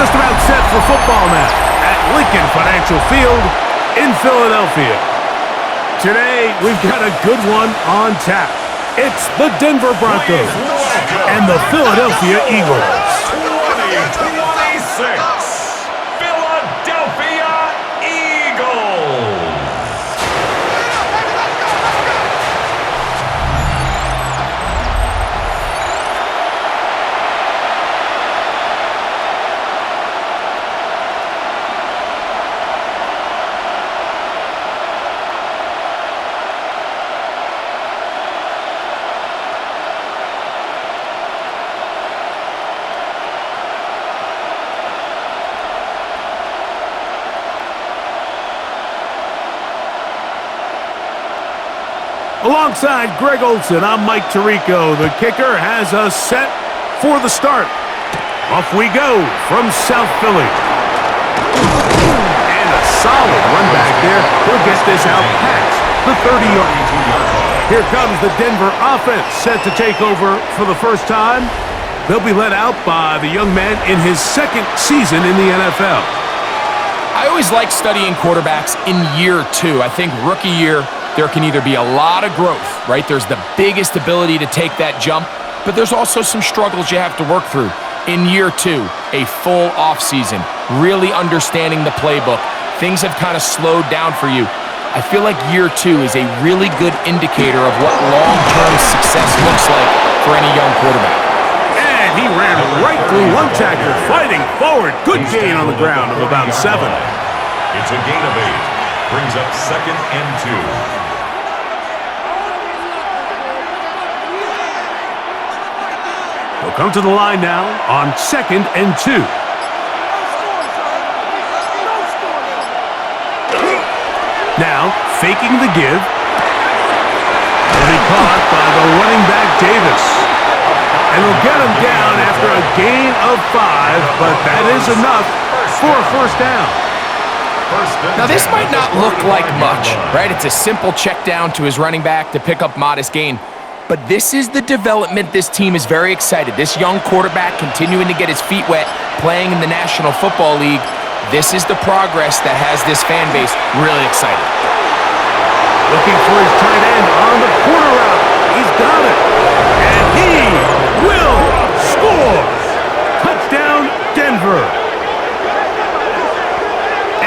just about set for football now at Lincoln Financial Field in Philadelphia. Today, we've got a good one on tap. It's the Denver Broncos and the Philadelphia Eagles. 2026 Philadelphia Eagles. Alongside Greg Olson, I'm Mike Tirico. The kicker has us set for the start. Off we go from South Philly. And a solid run back there. He'll get this out past the 30-yard. Here comes the Denver offense set to take over for the first time. They'll be led out by the young man in his second season in the NFL. I always like studying quarterbacks in year two. I think rookie year, there can either be a lot of growth, right? There's the biggest ability to take that jump, but there's also some struggles you have to work through. In year two, a full offseason, really understanding the playbook. Things have kind of slowed down for you. I feel like year two is a really good indicator of what long-term success looks like for any young quarterback. And he ran right through one tackle, fighting forward. Good gain on the ground of about 7. It's a gain of 8. Brings up 2nd and 2. He'll come to the line now on 2nd and 2. Now, faking the give. He'll be caught by the running back, Davis. And he'll get him down after a gain of 5, but that is enough for a first down. Now, this might not look like much, right? It's a simple check down to his running back to pick up modest gain. But this is the development this team is very excited. This young quarterback continuing to get his feet wet, playing in the National Football League. This is the progress that has this fan base really excited. Looking for his tight end on the corner route. He's got it. And he will score. Touchdown, Denver.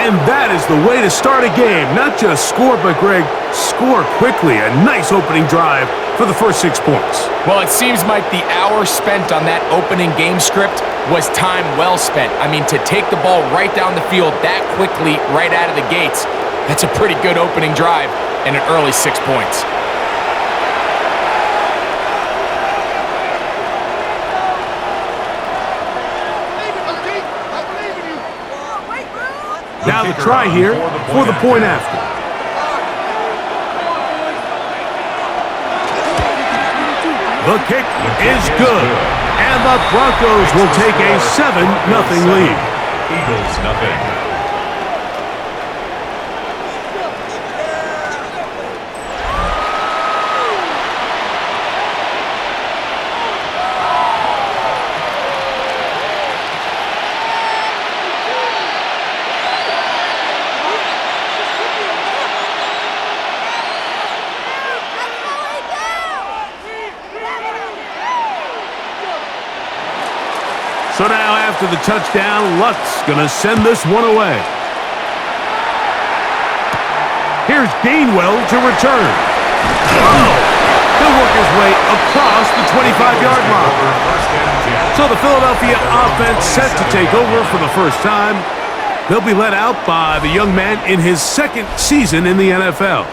And that is the way to start a game. Not just score, but, Greg, score quickly. A nice opening drive for the first 6 points. Well, it seems like the hour spent on that opening game script was time well spent. I mean, to take the ball right down the field that quickly, right out of the gates, that's a pretty good opening drive and an early 6 points. Now the try here for the point after. The kick is good, and the Broncos will take a 7-0 lead. Eagles nothing. So now after the touchdown, Luck's going to send this one away. Here's Gainwell to return. Oh! He'll work his way across the 25-yard line. So the Philadelphia offense set to take over for the first time. They'll be led out by the young man in his second season in the NFL.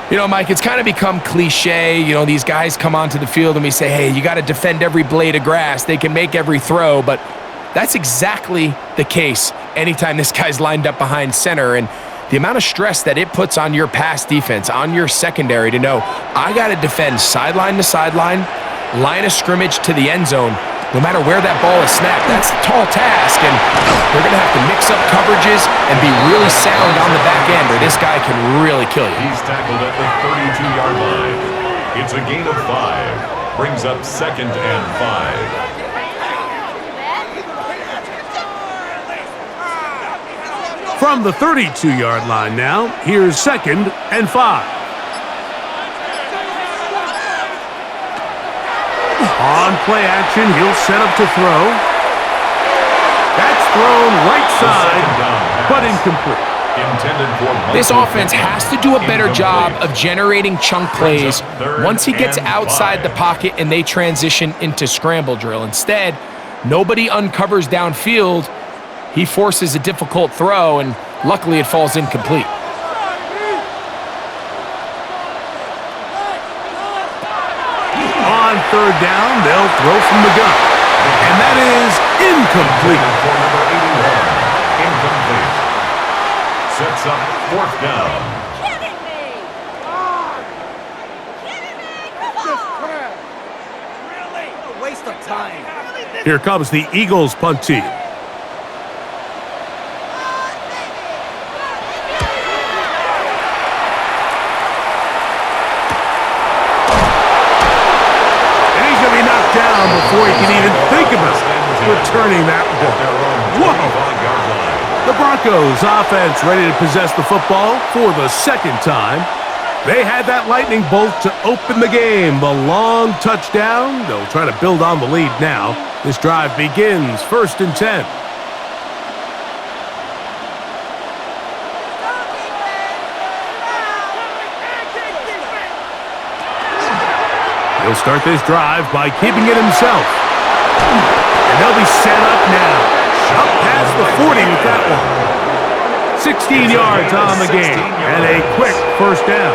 You know, Mike, it's kind of become cliche. You know, these guys come onto the field and we say, hey, you got to defend every blade of grass. They can make every throw, but that's exactly the case anytime this guy's lined up behind center. And the amount of stress that it puts on your pass defense, on your secondary to know, I got to defend sideline to sideline, line of scrimmage to the end zone, no matter where that ball is snapped. That's a tall task, and they're going to have to mix up coverages and be really sound on the back end, or this guy can really kill you. He's tackled at the 32-yard line. It's a gain of 5. Brings up 2nd and 5. From the 32-yard line now, here's 2nd and 5. On play action, he'll set up to throw. That's thrown right side, but incomplete. This offense has to do a better job of generating chunk plays once he gets outside the pocket and they transition into scramble drill. Instead, nobody uncovers downfield. He forces a difficult throw, and luckily it falls incomplete. On 3rd down, they'll throw from the gun. And that is incomplete. Incomplete. Sets up 4th down. Kidding me! Kidding me! Come on! Really? A waste of time. Here comes the Eagles punt team. Down before he can even think about returning that ball. Whoa! The Broncos offense ready to possess the football for the 2nd time. They had that lightning bolt to open the game. The long touchdown. They'll try to build on the lead now. This drive begins 1st and 10. He'll start this drive by keeping it himself. And they'll be set up now. Up past the 40 with that one. 16 yards on the game. And a quick 1st down.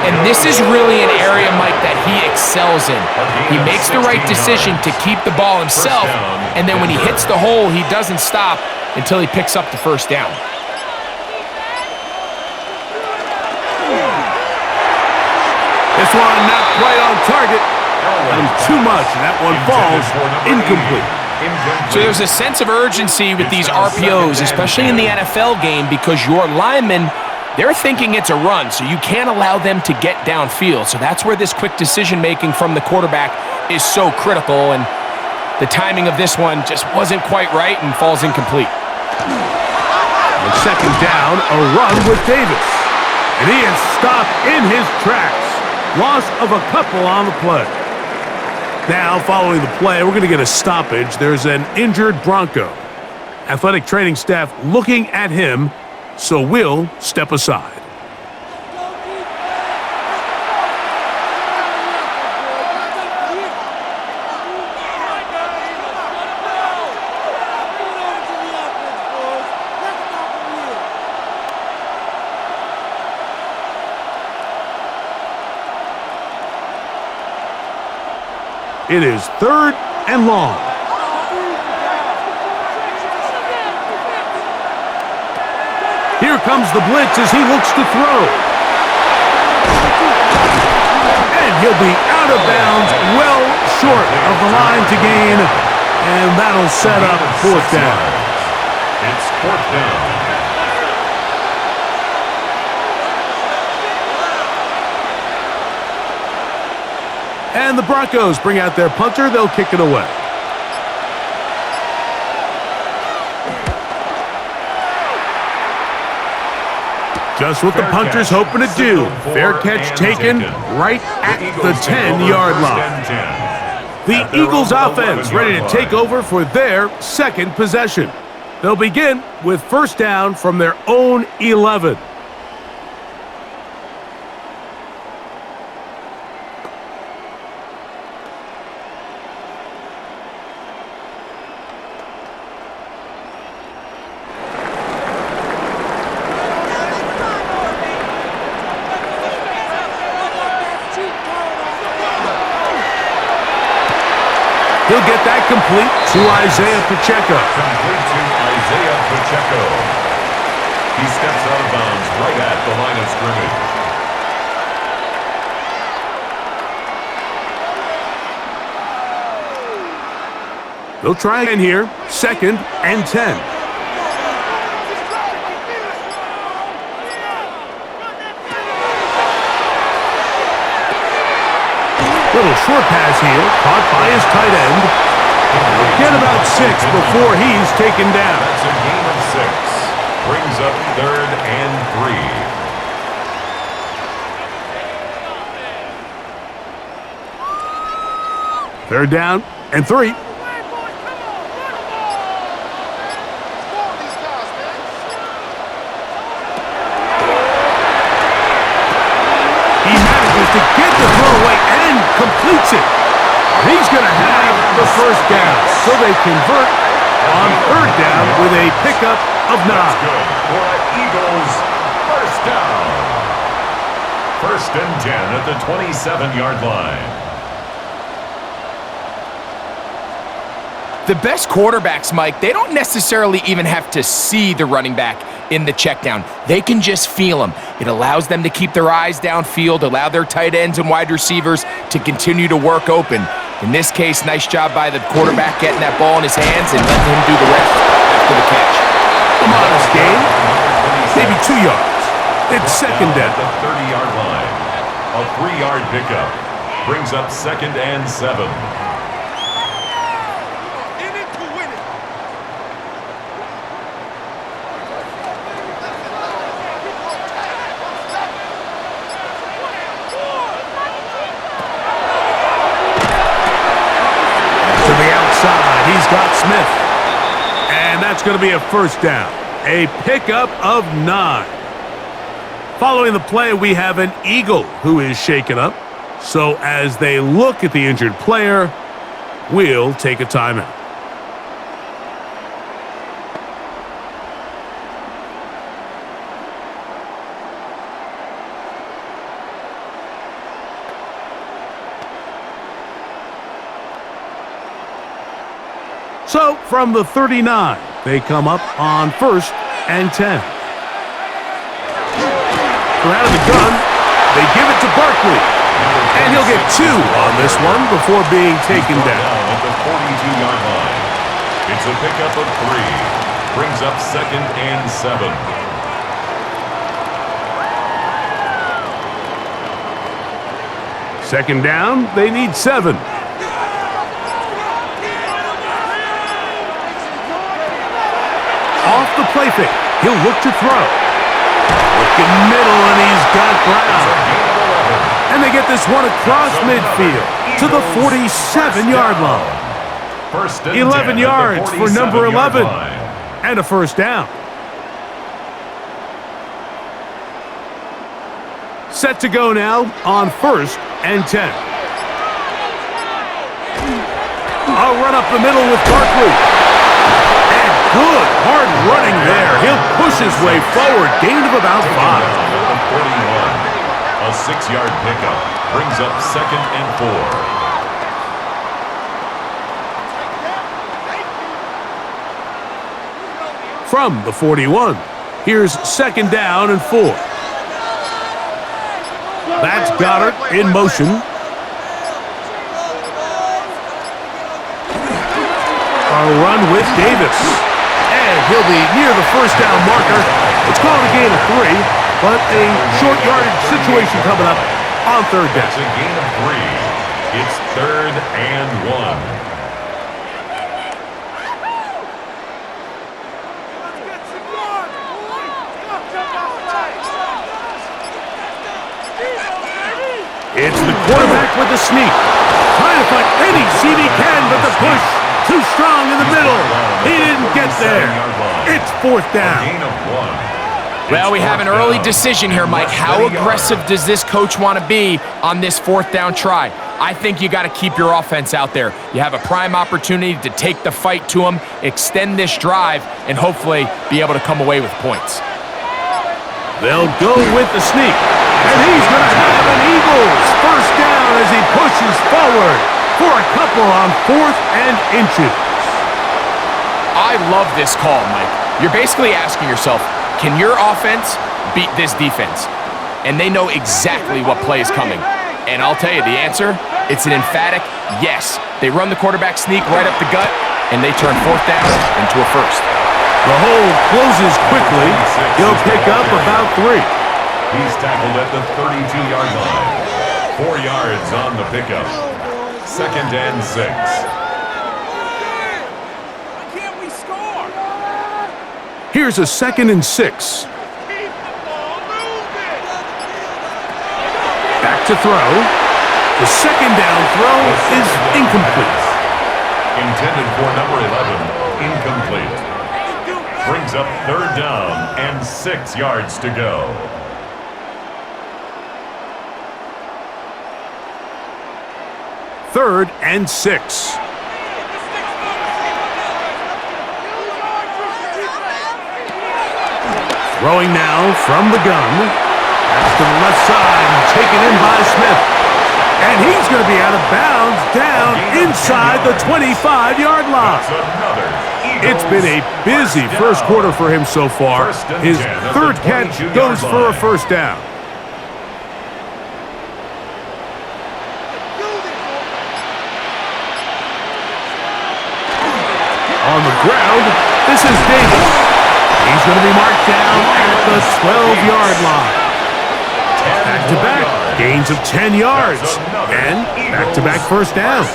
And this is really an area, Mike, that he excels in. He makes the right decision to keep the ball himself. And then when he hits the hole, he doesn't stop until he picks up the 1st down. This one not quite on target. And too much, and that one falls incomplete. So there's a sense of urgency with these RPOs, especially in the NFL game, because your linemen, they're thinking it's a run, so you can't allow them to get downfield. So that's where this quick decision-making from the quarterback is so critical, and the timing of this one just wasn't quite right and falls incomplete. On 2nd down, a run with Davis. And he is stopped in his tracks. Loss of a couple on the play. Now, following the play, we're going to get a stoppage. There's an injured Bronco. Athletic training staff looking at him, so we'll step aside. It is 3rd and long. Here comes the blitz as he looks to throw. And he'll be out of bounds, well short of the line to gain. And that'll set up 4th down. It's 4th down. And the Broncos bring out their punter. They'll kick it away. Just what the punter's hoping to do. Fair catch taken right at the 10-yard line. The Eagles offense ready to take over for their 2nd possession. They'll begin with 1st down from their own 11. He'll get that complete to Isaiah Pacheco. Complete to Isaiah Pacheco. He steps out of bounds right at the line of scrimmage. They'll try again here. 2nd and 10. Little short pass here, caught by his tight end. Get about 6 before he's taken down. That's a gain of 6. up 3rd and 3. 3rd down and 3. He manages to get the throw away and completes it. He's going to have the 1st down, so they convert on 3rd down with a pickup of 9. That's good for an Eagles 1st down. 1st and 10 at the 27-yard line. The best quarterbacks, Mike, they don't necessarily even have to see the running back in the check down. They can just feel him. It allows them to keep their eyes downfield, allow their tight ends and wide receivers to continue to work open. In this case, nice job by the quarterback getting that ball in his hands and letting him do the rest after the catch. A modest gain, maybe 2 yards. It's 2nd down. At the 30-yard line. A 3-yard pickup brings up 2nd and 7. He's got Smith. And that's going to be a 1st down. A pickup of 9. Following the play, we have an Eagle who is shaken up. So as they look at the injured player, we'll take a timeout. So, from the 39, they come up on 1st and 10. From out of the gun, they give it to Barkley. And he'll get 2 on this one before being taken down. At the 42-yard line. It's a pickup of 3. Brings up 2nd and 7. Second down, they need 7. Off the play fake, he'll look to throw. Looking middle, and he's got Brown. And they get this one across midfield to the 47-yard line. 11 yards for number 11. And a 1st down. Set to go now on 1st and 10. A run up the middle with Barkley. Good hard running there. He'll push his way forward. Gain of about 5. A 6-yard pickup brings up 2nd and 4. From the 41, here's 2nd down and 4. That's Goddard in motion. A run with Davis. And he'll be near the 1st down marker. It's called a gain of 3, but a short yardage situation coming up on 3rd down. It's a gain of 3. It's 3rd and 1. It's the quarterback with the sneak. Trying to find any seam he can, but the push too strong in the middle. He didn't get there. It's 4th down. Well, we have an early decision here, Mike. How aggressive does this coach want to be on this 4th down try? I think you got to keep your offense out there. You have a prime opportunity to take the fight to him, extend this drive, and hopefully be able to come away with points. They'll go with the sneak. And he's going to have an Eagles 1st down as he pushes forward for a couple on 4th and inches. I love this call, Mike. You're basically asking yourself, can your offense beat this defense? And they know exactly what play is coming. And I'll tell you the answer, it's an emphatic yes. They run the quarterback sneak right up the gut, and they turn 4th down into a 1st. The hole closes quickly. He'll pick up about 3. He's tackled at the 32-yard line. 4 yards on the pickup. 2nd and 6. Here's a 2nd and 6. Back to throw. The 2nd down throw is incomplete. Intended for number 11, incomplete. Brings up 3rd down and 6 yards to go. Third and 6. Throwing now from the gun. That's to the left side, taken in by Smith. And he's going to be out of bounds down inside the 25-yard line. It's been a busy first quarter for him so far. His 3rd catch goes for a 1st down. On the ground, this is Davis. He's going to be marked down at the 12-yard line. Back-to-back gains of 10 yards. And back-to-back 1st downs.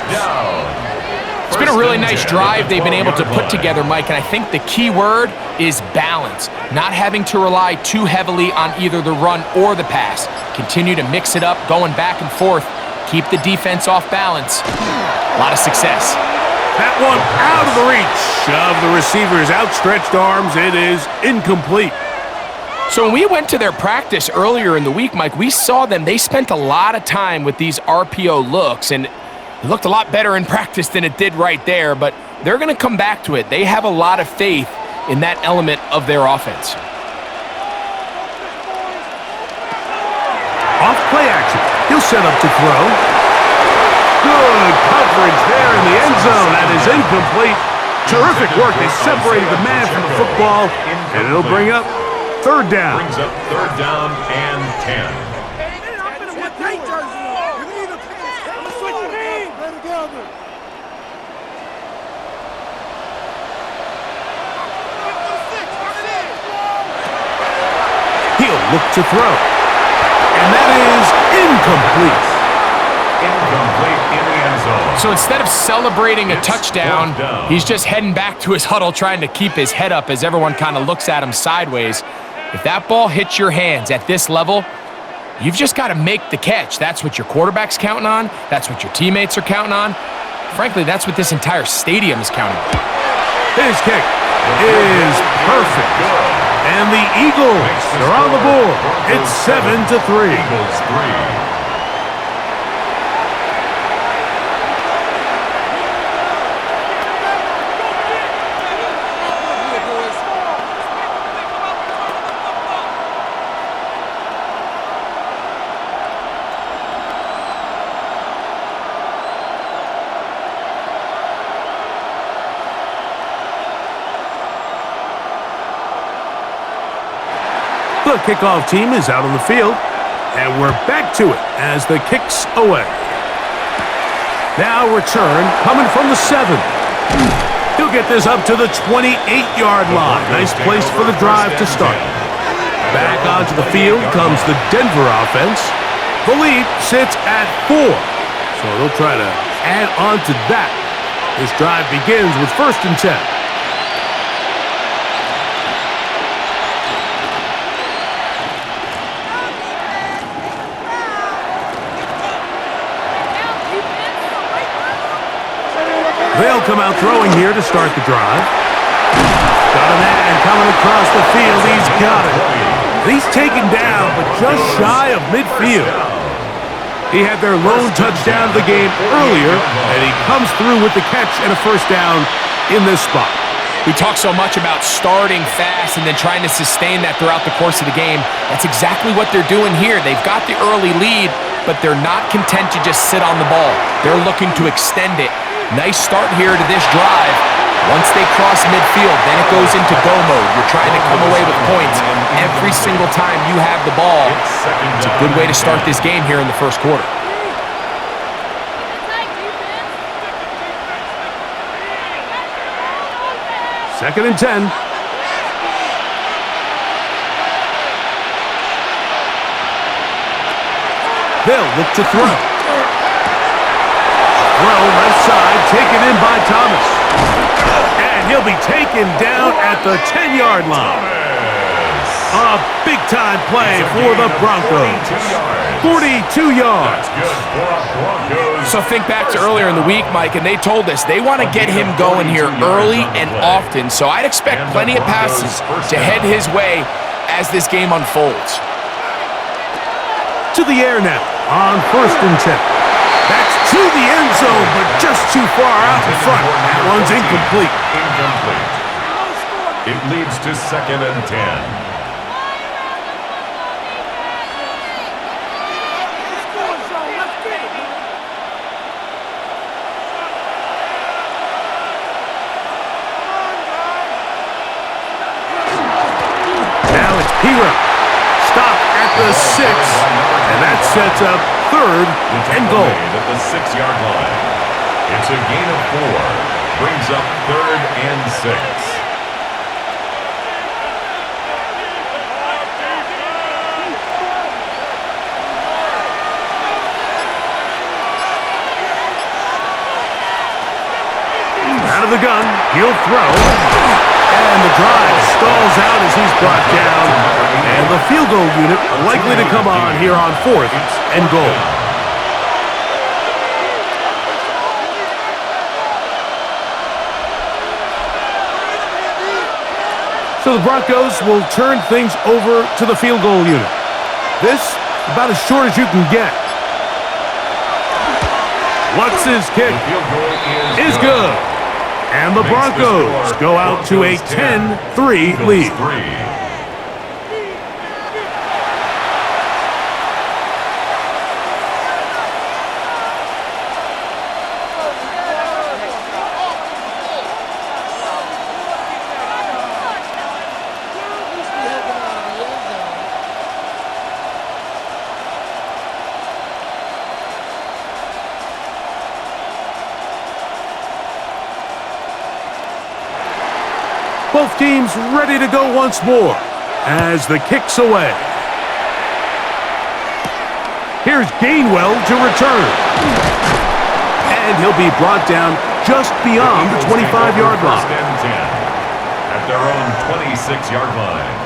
It's been a really nice drive they've been able to put together, Mike, and I think the key word is balance. Not having to rely too heavily on either the run or the pass. Continue to mix it up, going back and forth. Keep the defense off balance. A lot of success. That one out of the reach of the receiver's outstretched arms. It is incomplete. So when we went to their practice earlier in the week, Mike, we saw them. They spent a lot of time with these RPO looks, and it looked a lot better in practice than it did right there, but they're going to come back to it. They have a lot of faith in that element of their offense. Off play action. He'll set up to throw. Good coverage there in the end zone. That is incomplete. Terrific work. They separated the man from the football, and it'll bring up 3rd down. Brings up 3rd down and 10. He'll look to throw. And that is incomplete. Incomplete in the end zone. So instead of celebrating a touchdown, he's just heading back to his huddle trying to keep his head up as everyone kind of looks at him sideways. If that ball hits your hands at this level, you've just got to make the catch. That's what your quarterback's counting on. That's what your teammates are counting on. Frankly, that's what this entire stadium is counting on. His kick is perfect. And the Eagles are on the board. It's 7-3. Eagles 3. The kickoff team is out on the field, and we're back to it as the kick's away. Now return coming from the 7. He'll get this up to the 28-yard line. Nice place for the drive to start. Back onto the field comes the Denver offense. The lead sits at 4, so they'll try to add on to that. This drive begins with 1st and 10. They'll come out throwing here to start the drive. Got a man coming across the field. He's got it. He's taken down, but just shy of midfield. He had their lone touchdown of the game earlier, and he comes through with the catch and a 1st down in this spot. We talk so much about starting fast and then trying to sustain that throughout the course of the game. That's exactly what they're doing here. They've got the early lead, but they're not content to just sit on the ball. They're looking to extend it. Nice start here to this drive. Once they cross midfield, then it goes into go mode. You're trying to come away with points every single time you have the ball. It's a good way to start this game here in the first quarter. Second and 10. They'll look to throw. Throw left side, taken in by Thomas. And he'll be taken down at the 10-yard line. A big-time play for the Broncos. 42 yards. That's good for a Broncos. So think back to earlier in the week, Mike, and they told us they want to get him going here early and often. So I'd expect plenty of passes to head his way as this game unfolds. To the air now on 1st and 10. That's to the end zone, but just too far out in front. That one's incomplete. It leads to 2nd and 10. Stop at the 6, and that sets up 3rd and goal. At the 6-yard line. It's a gain of 4. Brings up 3rd and 6. Out of the gun, he'll throw. And the drive stalls out as he's brought down. And the field goal unit likely to come on here on 4th and goal. So the Broncos will turn things over to the field goal unit. This, about as short as you can get. What's his kick? Is good. And the Broncos go out to a 10-3 lead. Both teams ready to go once more as the kick's away. Here's Gainwell to return. And he'll be brought down just beyond the 25-yard line. First and 10 at their own 26-yard line.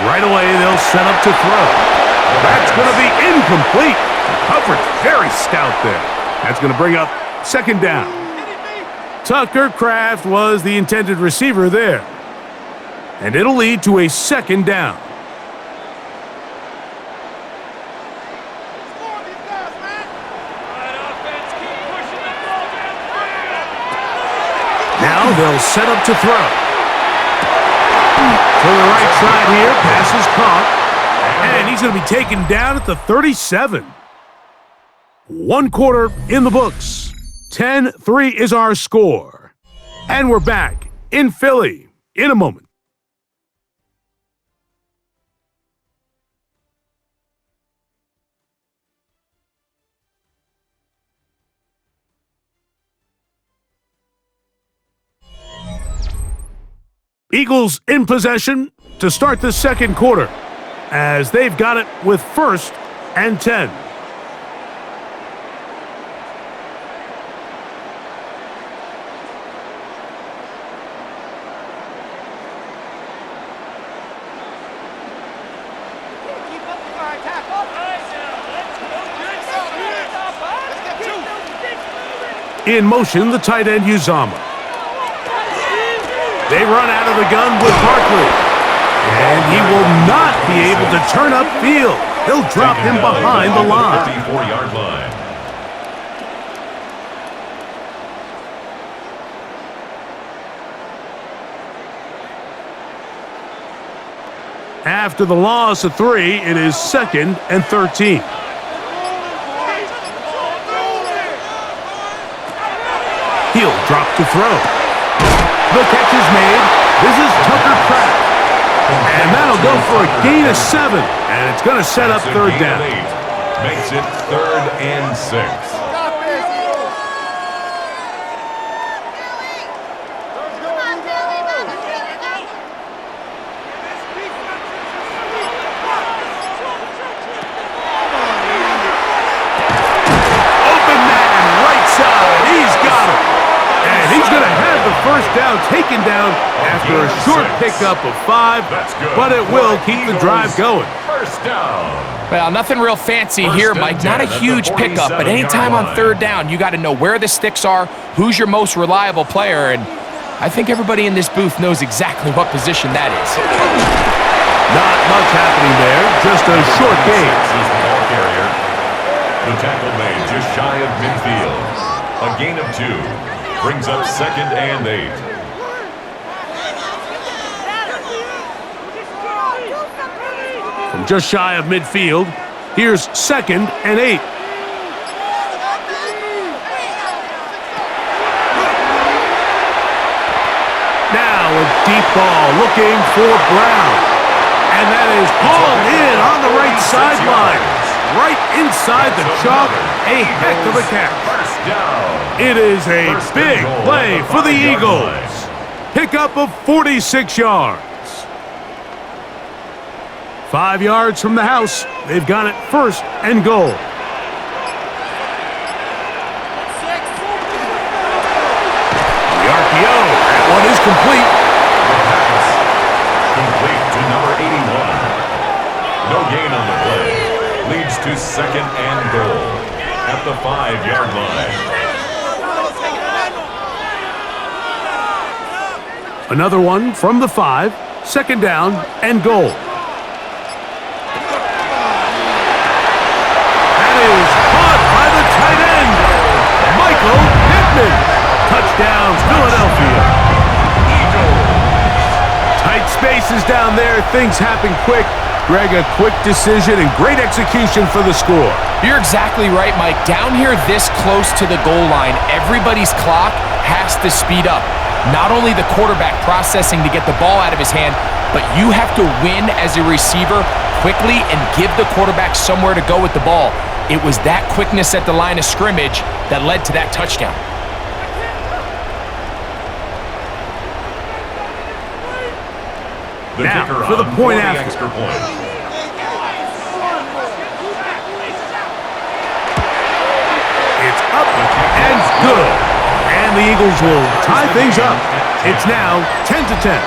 Right away, they'll set up to throw. That's going to be incomplete. Coverage very stout there. That's going to bring up 2nd down. Tucker Kraft was the intended receiver there. And it'll lead to a 2nd down. Now they'll set up to throw. To the right side here, pass is caught, and he's going to be taken down at the 37. 1 quarter in the books. 10-3 is our score. And we're back in Philly in a moment. Eagles in possession to start the 2nd quarter as they've got it with 1st and 10. In motion, the tight end Uzama. They run out of the gun with Barkley. And he will not be able to turn upfield. He'll drop him behind the line. 54-yard line. After the loss of 3, it is 2nd and 13. He'll drop to throw. The catch is made. This is Tucker Kraft. And that'll go for a gain of 7. And it's going to set up 3rd down. Makes it 3rd and 6. second down after a short pickup of 5, but it will keep the drive going. First down. Well, nothing real fancy here, Mike. Not a huge pickup, but anytime on third down, you got to know where the sticks are, who's your most reliable player, and I think everybody in this booth knows exactly what position that is. Not much happening there, just a short gain. The tackle made just shy of midfield. A gain of 2 brings up 2nd and 8. From just shy of midfield, here's 2nd and 8. Now a deep ball looking for Brown. And that is hauled in on the right sideline. Right inside the chalk. A heck of a catch. It is a big play for the Eagles. Pickup of 46 yards. 5 yards from the house. They've got it 1st and goal. The RPO. That one is complete. Complete to number 81. No gain on the play. Leads to 2nd and goal at the 5-yard line. Another one from the 5. 2nd down and goal. Touchdown, Philadelphia. Tight spaces down there. Things happen quick. Greg, a quick decision and great execution for the score. You're exactly right, Mike. Down here this close to the goal line, everybody's clock has to speed up. Not only the quarterback processing to get the ball out of his hand, but you have to win as a receiver quickly and give the quarterback somewhere to go with the ball. It was that quickness at the line of scrimmage that led to that touchdown. The now, kicker for the point after. Extra point. It's up and good. And the Eagles will tie things up. It's now 10-10.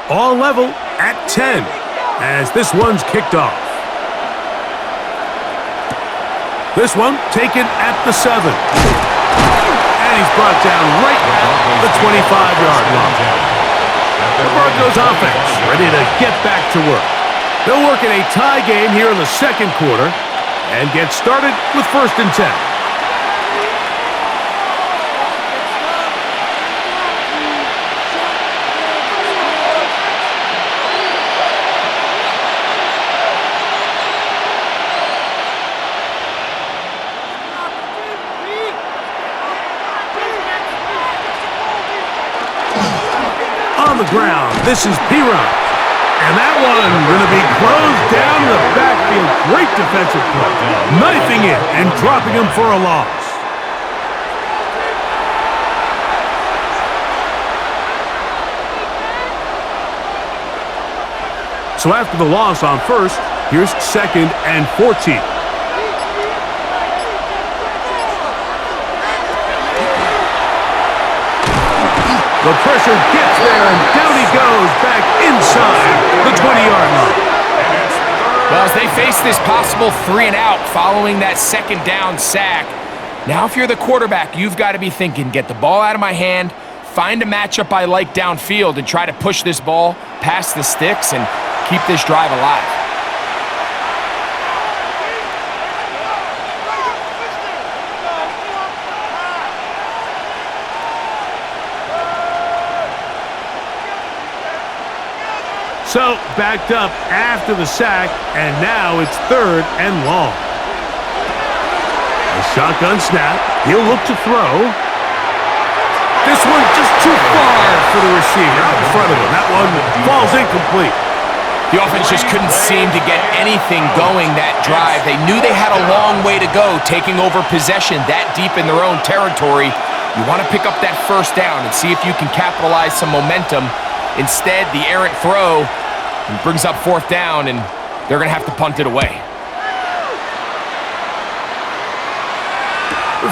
All level at 10 as this one's kicked off. This one taken at the 7. And he's brought down right at the 25-yard line. The Broncos offense ready to get back to work. They'll work in a tie game here in the 2nd quarter and get started with 1st and 10. The ground. This is Piron. And that one going to be closed down in the backfield. Great defensive play. Knifing it and dropping him for a loss. So after the loss on 1st, here's 2nd and 14. The pressure gets there, and down he goes back inside the 20-yard line. Well, as they face this possible 3-and-out following that 2nd down sack, now if you're the quarterback, you've got to be thinking, get the ball out of my hand, find a matchup I like downfield, and try to push this ball past the sticks and keep this drive alive. So, backed up after the sack, and now it's 3rd and long. A shotgun snap. He'll look to throw. This one just too far for the receiver out in front of him. That one falls incomplete. The offense just couldn't seem to get anything going that drive. They knew they had a long way to go, taking over possession that deep in their own territory. You want to pick up that first down and see if you can capitalize some momentum. Instead, the errant throw brings up fourth down, and they're going to have to punt it away.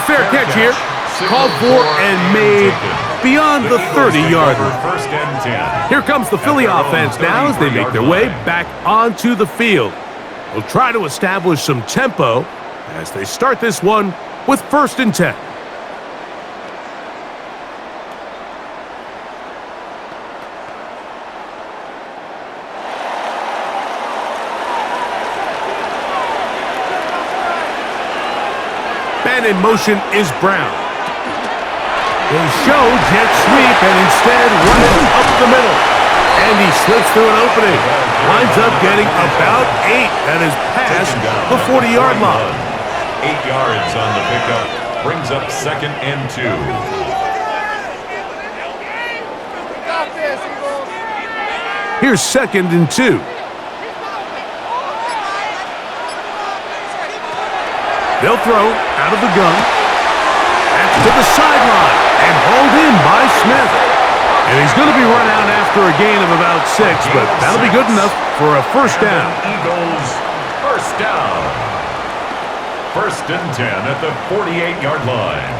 Fair catch here. Called for and made beyond the 30-yard line. First and 10. Here comes the Philly offense now as they make their way back onto the field. They'll try to establish some tempo as they start this one with first and 10. And in motion is Brown. They show jet sweep and instead run it up the middle. And he slips through an opening. Winds up getting about 8. That is past the 40-yard line. 8 yards on the pickup. Brings up second and 2. Here's second and 2. They'll throw out of the gun. That's to the sideline and hauled in by Smith. And he's going to be run out after a gain of about 6, but that'll be good enough for a first down. Eagles, first down. First and 10 at the 48-yard line.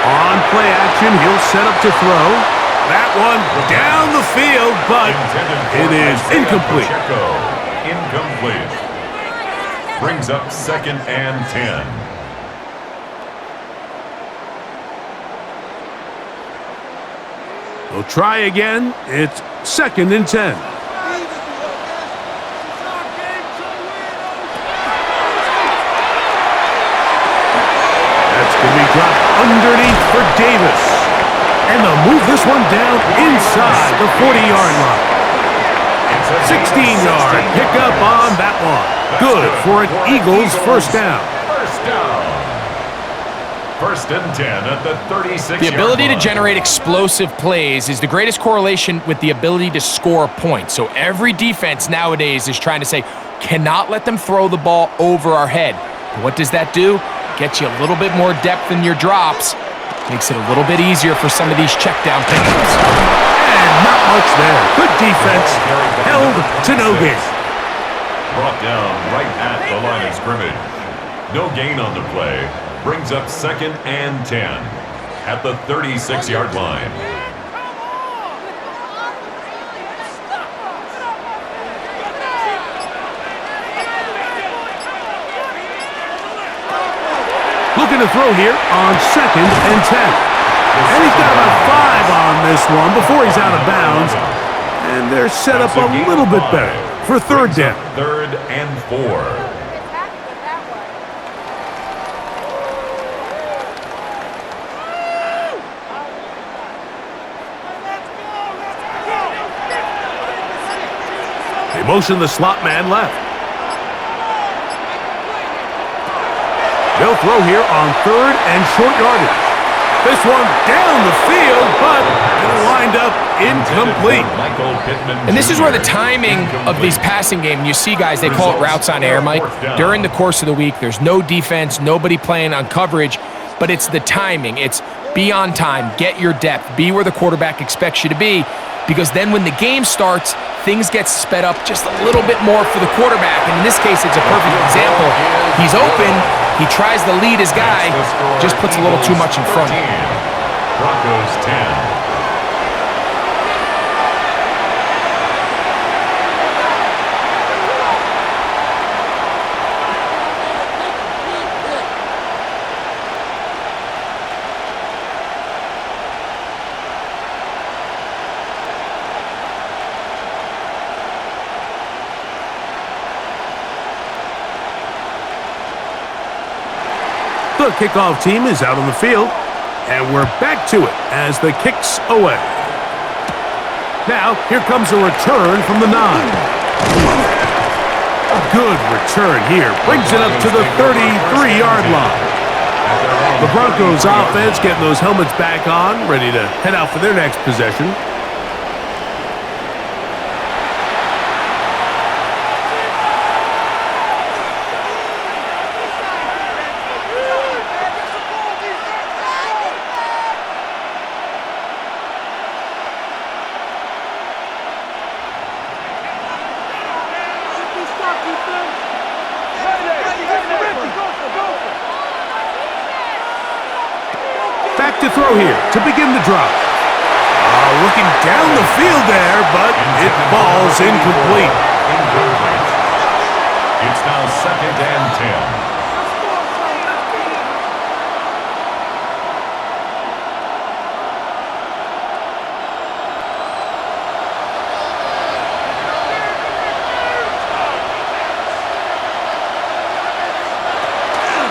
On play action, he'll set up to throw. That one down the field, but it is incomplete. Incomplete. Brings up second and 10. We'll try again. It's second and 10. That's going to be dropped underneath for Davis. And they'll move this one down inside the 40-yard line. 16-yard pickup on that one. Good for an Eagles first down. First down. First and 10 at the 36-yard line. The ability to generate explosive plays is the greatest correlation with the ability to score points. So every defense nowadays is trying to say, cannot let them throw the ball over our head. What does that do? Gets you a little bit more depth in your drops. Makes it a little bit easier for some of these check down pickups. And not much there. Good defense. Held to no gain. Brought down right at the line of scrimmage. No gain on the play. Brings up second and 10 at the 36-yard line. Looking to throw here on second and 10. And he's got about 5 on this one before he's out of bounds. And they're set up a little bit better for third down. Third and 4. They motion the slot man left. They'll throw here on third and short yardage. This one down the field, but it'll wind up incomplete. And this is where the timing of these passing game, you see guys, they call it routes on air, Mike. During the course of the week, there's no defense, nobody playing on coverage, but it's the timing. It's be on time, get your depth, be where the quarterback expects you to be, because then when the game starts, things get sped up just a little bit more for the quarterback. And in this case, it's a perfect example. He's open. He tries to lead his guy, just puts a little too much in front. Broncos 10. The kickoff team is out on the field, and we're back to it as the kick's away. Now, here comes a return from the 9. A good return here. Brings it up to the 33-yard line. The Broncos offense getting those helmets back on, ready to head out for their next possession. Back to throw here to begin the drive. Looking down the field there, but it falls incomplete. It's now 2nd and 10.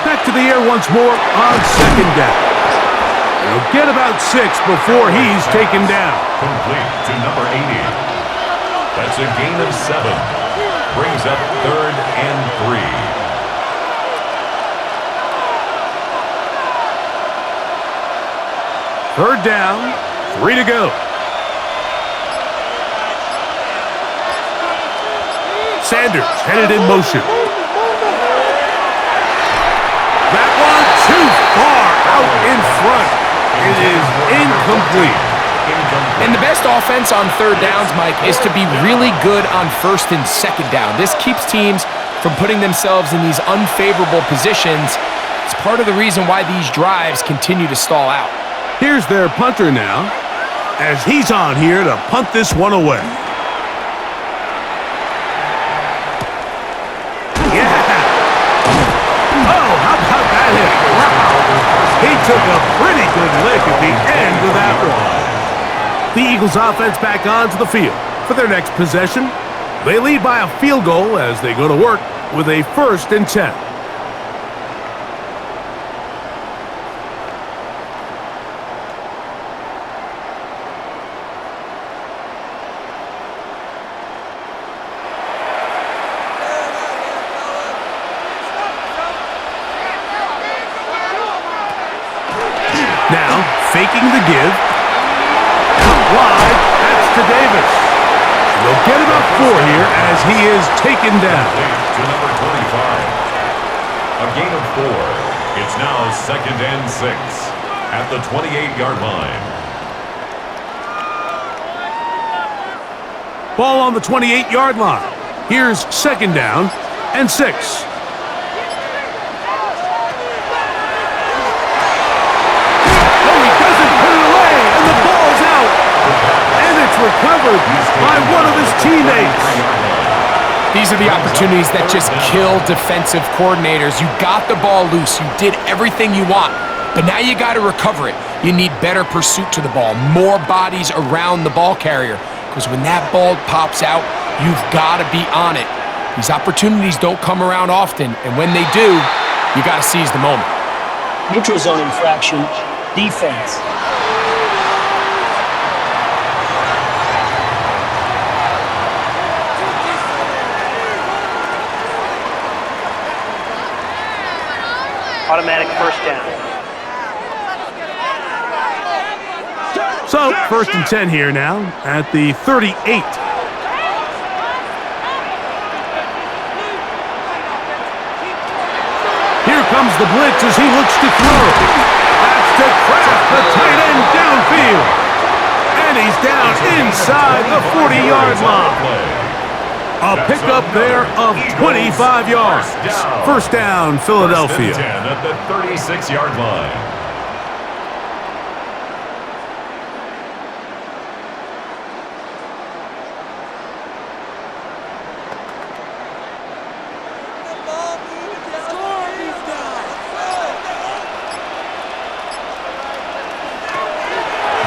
Back to the air once more on 2nd down. He'll get about 6 before he's taken down. Complete to number 80. That's a gain of 7. Brings up 3rd and 3. 3rd down, 3 to go. Sanders headed in motion. That one too far out in front. It is incomplete. And the best offense on 3rd downs, Mike, is to be really good on 1st and 2nd down. This keeps teams from putting themselves in these unfavorable positions. It's part of the reason why these drives continue to stall out. Here's their punter now, as he's on here to punt this one away. Yeah! Oh, how about that hit? Wow! He took a pretty good lick at the end of that one. The Eagles offense back onto the field for their next possession. They lead by a field goal as they go to work with a 1st and 10. Now, faking the give. Wide, that's to Davis. They'll get about 4 here as he is taken down. To number 25. A gain of 4. It's now 2nd and 6 at the 28-yard line. Ball on the 28-yard line. Here's 2nd down and 6. Recovered by one of his teammates. These are the opportunities that just kill defensive coordinators. You got the ball loose. You did everything you want, but now you got to recover it. You need better pursuit to the ball, more bodies around the ball carrier, because when that ball pops out, you've got to be on it. These opportunities don't come around often, and when they do, you got to seize the moment. Neutral zone infraction, defense. Automatic 1st down. So, 1st and 10 here now at the 38. Here comes the blitz as he looks to throw. That's to Kraft, the tight end downfield. And he's down inside the 40-yard line. A pickup there of 25 yards. 1st down, Philadelphia. 1st and 10 at the 36-yard line.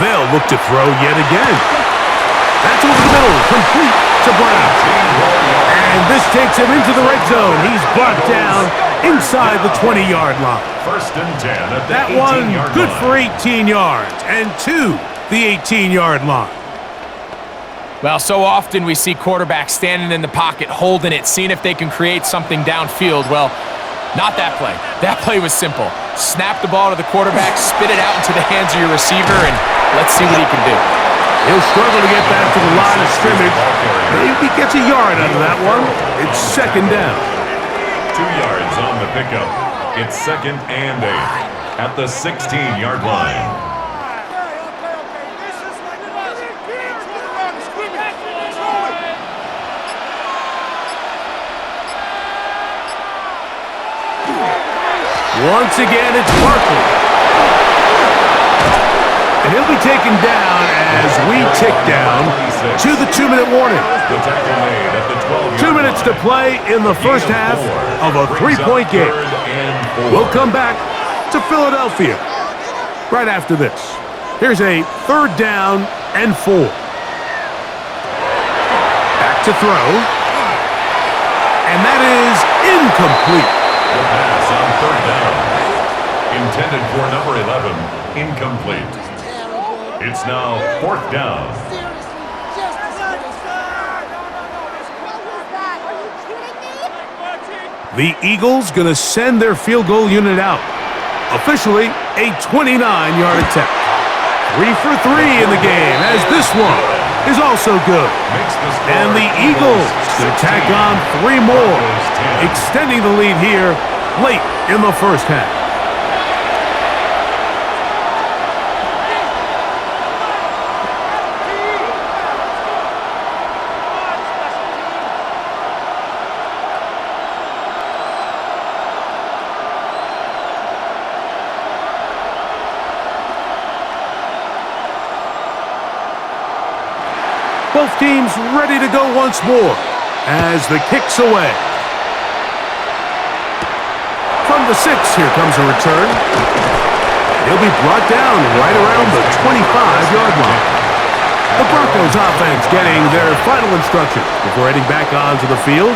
They'll look to throw yet again. That's over the middle, complete to Brown. And this takes him into the red zone. He's brought down inside the 20-yard line. 1st and 10 at the that 18-yard one good line. for 18 yards and to the 18-yard line. Well, so often we see quarterbacks standing in the pocket, holding it, seeing if they can create something downfield. Well, Not that play. That play was simple. Snap the ball to the quarterback, spit it out into the hands of your receiver, and let's see what he can do. He'll struggle to get back to the line of scrimmage. Maybe gets a yard out of that one. It's second down. 2 yards on the pickup. It's 2nd and 8 at the 16-yard line. Once again, it's Barkley. And he'll be taken down as we tick down to the 2-minute warning. The tackle made at the 12-yard 2 minutes to play in the first half of a 3-point game. We'll come back to Philadelphia right after this. Here's a 3rd down and 4. Back to throw. And that is incomplete. The pass on 3rd down. Intended for number 11. Incomplete. It's now 4th down. The Eagles going to send their field goal unit out. Officially, a 29-yard attempt. 3 for 3 in the game, as this one is also good. And the Eagles going to tack on 3 more, extending the lead here late in the first half. Both teams ready to go once more as the kick's away. From the 6, here comes a return. He'll be brought down right around the 25-yard line. The Broncos offense getting their final instructions before heading back onto the field.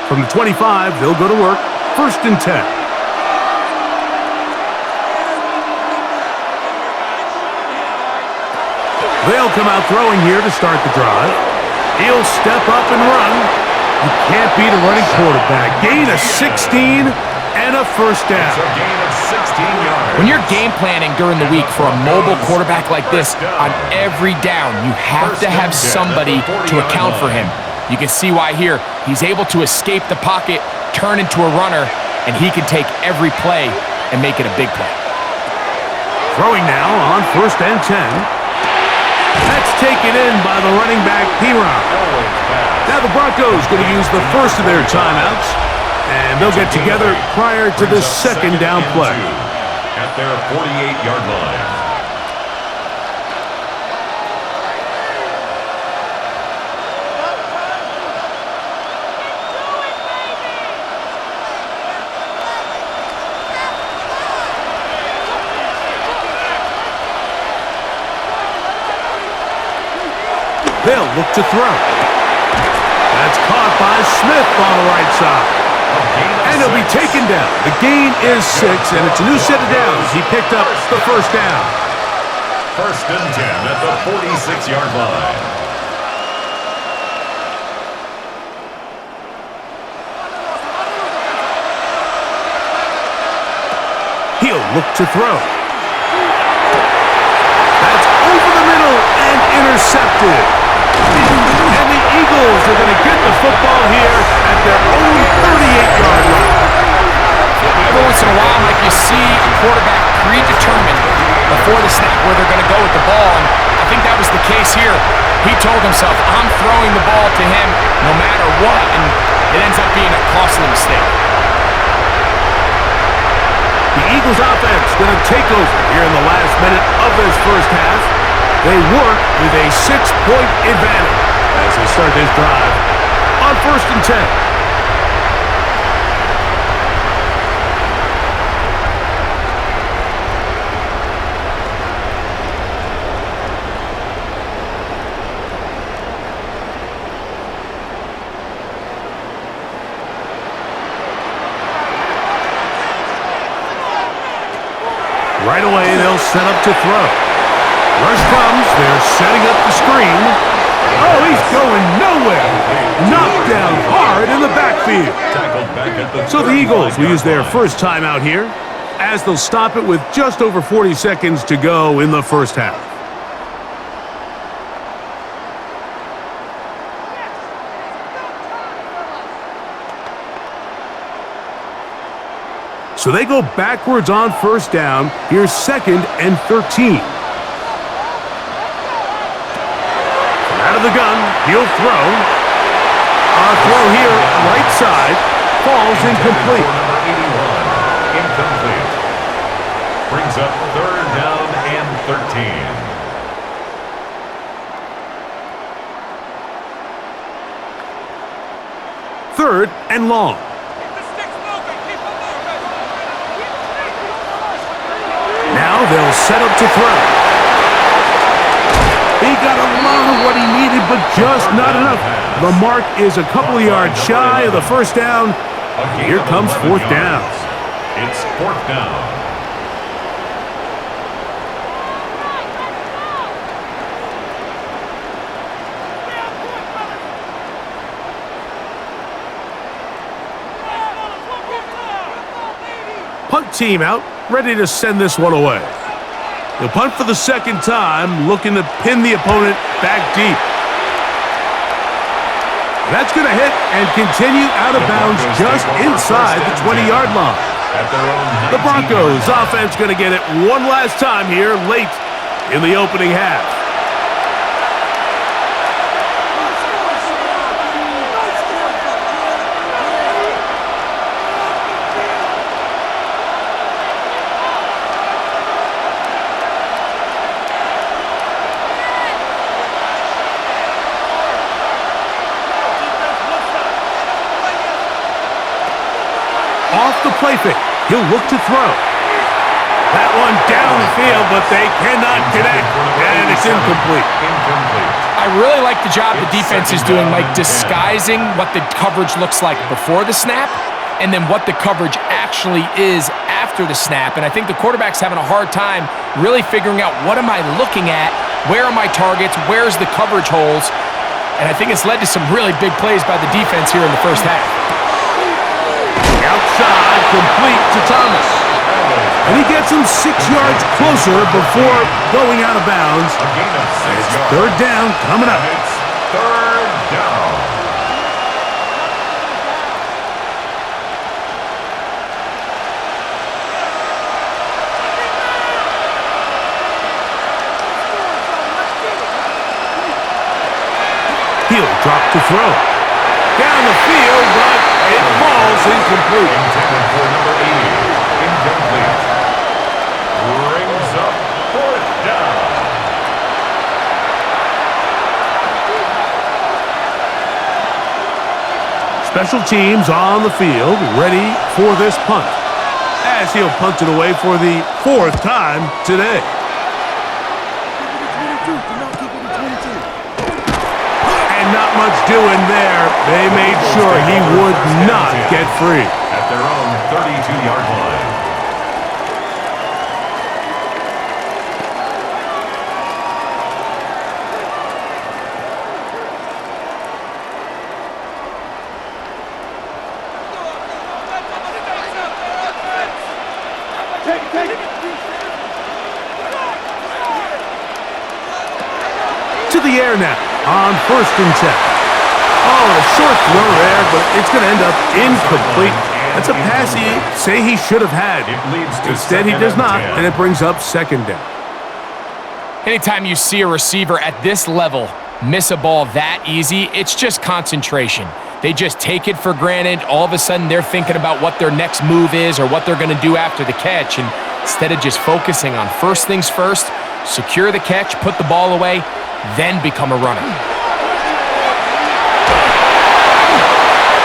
From the 25, they'll go to work. 1st and 10. They'll come out throwing here to start the drive. He'll step up and run. You can't beat a running quarterback. Gain of 16 and a 1st down. It's a gain of 16 yards. When you're game planning during the week for a mobile quarterback like this, on every down, you have to have somebody to account for him. You can see why here. He's able to escape the pocket, turn into a runner, and he can take every play and make it a big play. Throwing now on 1st and 10. That's taken in by the running back, P-Ron. Now the Broncos going to use the first of their timeouts, and they'll get together prior to the 2nd down play. At their 48-yard line. They'll look to throw. That's caught by Smith on the right side. And he'll be taken down. The gain is 6, and it's a new set of downs. He picked up the 1st down. 1st and 10 at the 46-yard line. He'll look to throw. That's over the middle and intercepted. And the Eagles are going to get the football here at their own 38-yard line. Every once in a while, Mike, you see a quarterback predetermined before the snap where they're going to go with the ball, and I think that was the case here. He told himself, I'm throwing the ball to him no matter what, and it ends up being a costly mistake. The Eagles offense going to take over here in the last minute of this first half. They work with a 6-point advantage as they start this drive on 1st and 10. Right away, they'll set up to throw. Rush comes. They're setting up the screen. Oh, he's going nowhere. Knocked down hard in the backfield. So the Eagles will use their first timeout here, as they'll stop it with just over 40 seconds to go in the first half. So they go backwards on first down. Here's 2nd and 13. Out of the gun, he'll throw. A throw here, right side, falls incomplete. Incomplete. Brings up 3rd down and 13. Third and long. Now they'll set up to throw. He got a lot of what he needed, but just not enough. The mark is a couple of yards shy of the first down. Here comes 4th down. It's 4th down. Punt team out, ready to send this one away. He'll punt for the 2nd time, looking to pin the opponent back deep. That's going to hit and continue out of bounds just inside the 20-yard line. The Broncos offense going to get it one last time here late in the opening half. Off the play fake, he'll look to throw. That one down the field, but they cannot connect, and it's incomplete. I really like the job the defense is doing, like disguising what the coverage looks like before the snap and then what the coverage actually is after the snap. And I think the quarterback's having a hard time really figuring out, what am I looking at? Where are my targets? Where's the coverage holes? And I think it's led to some really big plays by the defense here in the first half. Outside, complete to Thomas. And he gets him 6 yards closer before going out of bounds. It's 3rd down coming up. It's 3rd down. He'll drop to throw. Down the field, but it falls incomplete. Intended for number 80. Incomplete. Brings up 4th down. Special teams on the field, ready for this punt, as he'll punt it away for the 4th time today. And not much doing there. They made sure he would not get free. At their own 32-yard line. To the air now on 1st and 10. Oh, a short throw there, but it's going to end up incomplete. That's a pass he say he should have had. Instead, he does not, and it brings up 2nd down. Anytime you see a receiver at this level miss a ball that easy, it's just concentration. They just take it for granted. All of a sudden, they're thinking about what their next move is or what they're going to do after the catch. And instead of just focusing on first things first, secure the catch, put the ball away, then become a runner.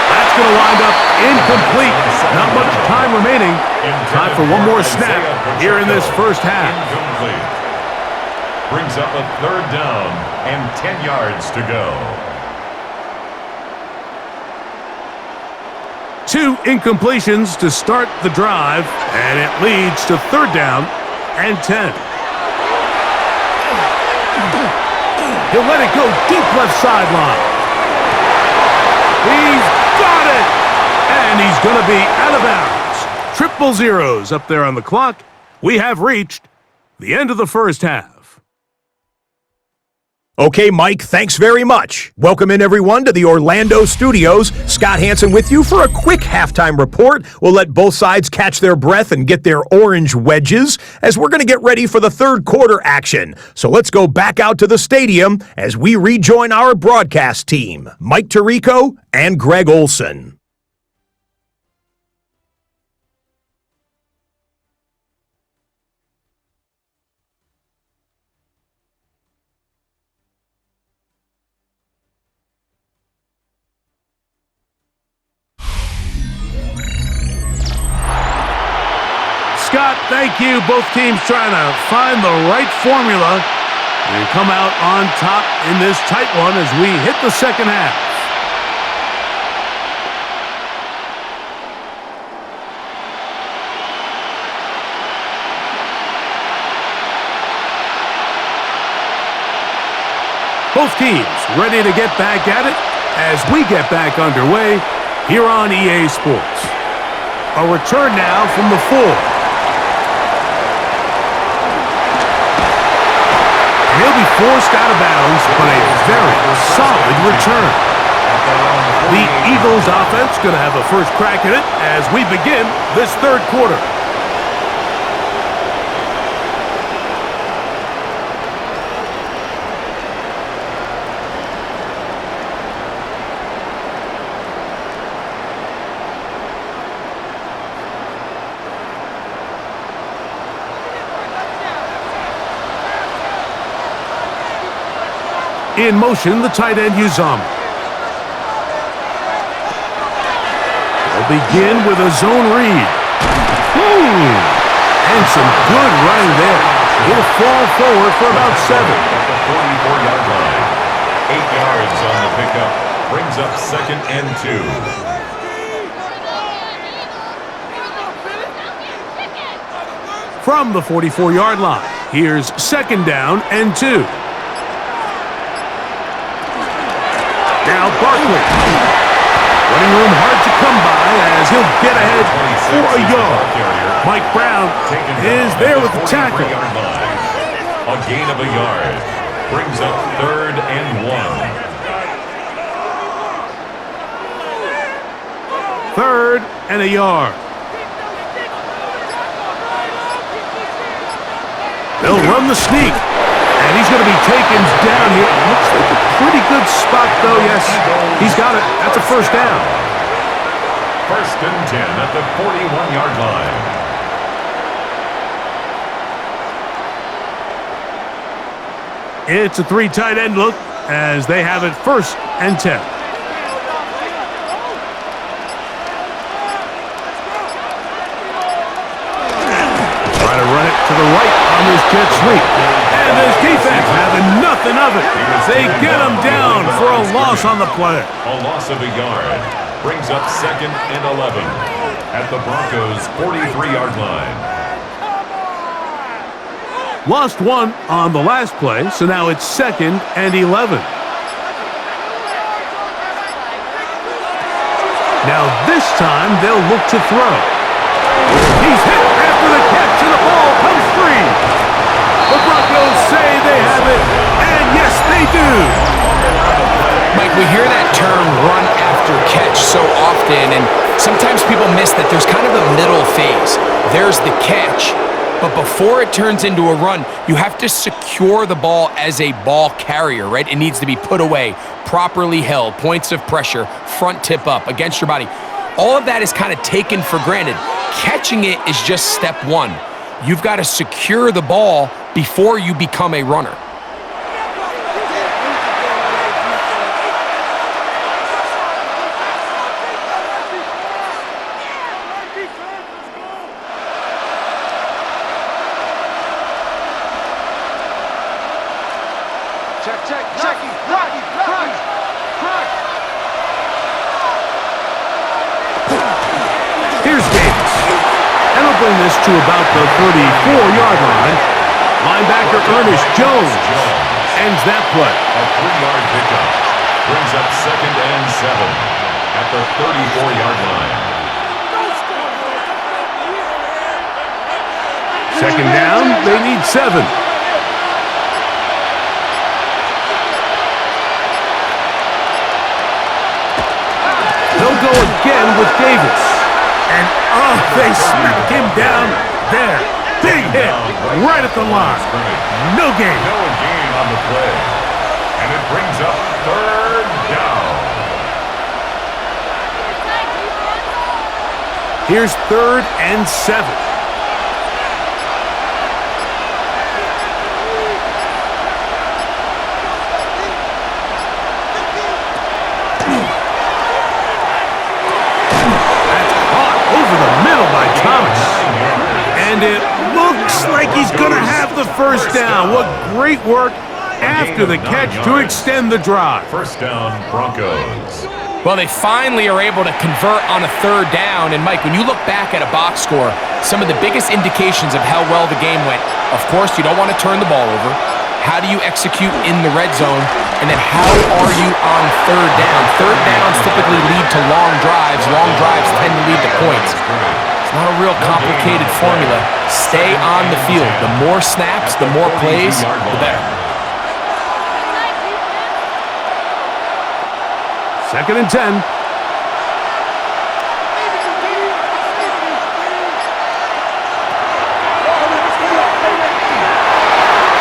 That's going to wind up incomplete. Not much time remaining. Time for one more snap here in this first half. Incomplete. Brings up a 3rd down and 10 yards to go. 2 incompletions to start the drive, and it leads to 3rd down and 10. He'll let it go deep left sideline. He's got it! And he's going to be out of bounds. Triple zeros up there on the clock. We have reached the end of the first half. Okay, Mike, thanks very much. Welcome in, everyone, to the Orlando studios. Scott Hansen with you for a quick halftime report. We'll let both sides catch their breath and get their orange wedges as we're going to get ready for the third quarter action. So let's go back out to the stadium as we rejoin our broadcast team, Mike Tirico and Greg Olson. Scott, thank you. Both teams trying to find the right formula and come out on top in this tight one as we hit the second half. Both teams ready to get back at it as we get back underway here on EA Sports. A return now from the 4. He'll be forced out of bounds, but a very solid return. The Eagles offense going to have a first crack at it as we begin this third quarter. In motion, the tight end Uzama. They'll begin with a zone read. And some good running there. He'll fall forward for about 7. At the 44-yard line. 8 yards on the pickup. Brings up second and 2. From the 44-yard line, here's second down and 2. Now Barkley. Running room hard to come by as he'll get ahead for a yard. Mike Brown is there with the tackle. A gain of a yard. Brings up third and 1. Third and a yard. They'll run the sneak. And he's going to be taken down here. Looks like a pretty good spot, though. Yes, he's got it. That's a first down. First and 10 at the 41-yard line. It's a 3 tight end look as they have it first and 10. Try to run it to the right on this jet sweep. And this defense having nothing of it. They get him down for a loss on the play. A loss of a yard. Brings up second and 11 at the Broncos' 43-yard line. Lost 1 on the last play, so now it's second and 11. Now this time they'll look to throw. He's hit after the catch and the ball comes free. The Broncos say they have it, and yes, they do. Mike, we hear that term run after catch so often, and sometimes people miss that there's kind of a middle phase. There's the catch, but before it turns into a run, you have to secure the ball as a ball carrier, right? It needs to be put away, properly held, points of pressure, front tip up against your body. All of that is kind of taken for granted. Catching it is just step 1. You've got to secure the ball before you become a runner. Here's Davis. And a bring this to about the 34-yard line. Linebacker Ernest Jones ends that play. A 3-yard pickup brings up 2nd and 7 at the 34-yard line. Second down, they need 7. They'll go again with Davis. And, they smack him down there. Big hit right at the line. No gain. No gain on the play. And it brings up 3rd down. Here's 3rd and 7. And it looks like he's going to have the first down. What great work after the catch to extend the drive. First down, Broncos. Well, they finally are able to convert on a 3rd down. And, Mike, when you look back at a box score, some of the biggest indications of how well the game went, of course, you don't want to turn the ball over. How do you execute in the red zone? And then how are you on 3rd down? 3rd downs typically lead to long drives. Long drives tend to lead to points. It's not a real complicated formula. Stay on the field. The more snaps, the more plays, the better. 2nd and 10.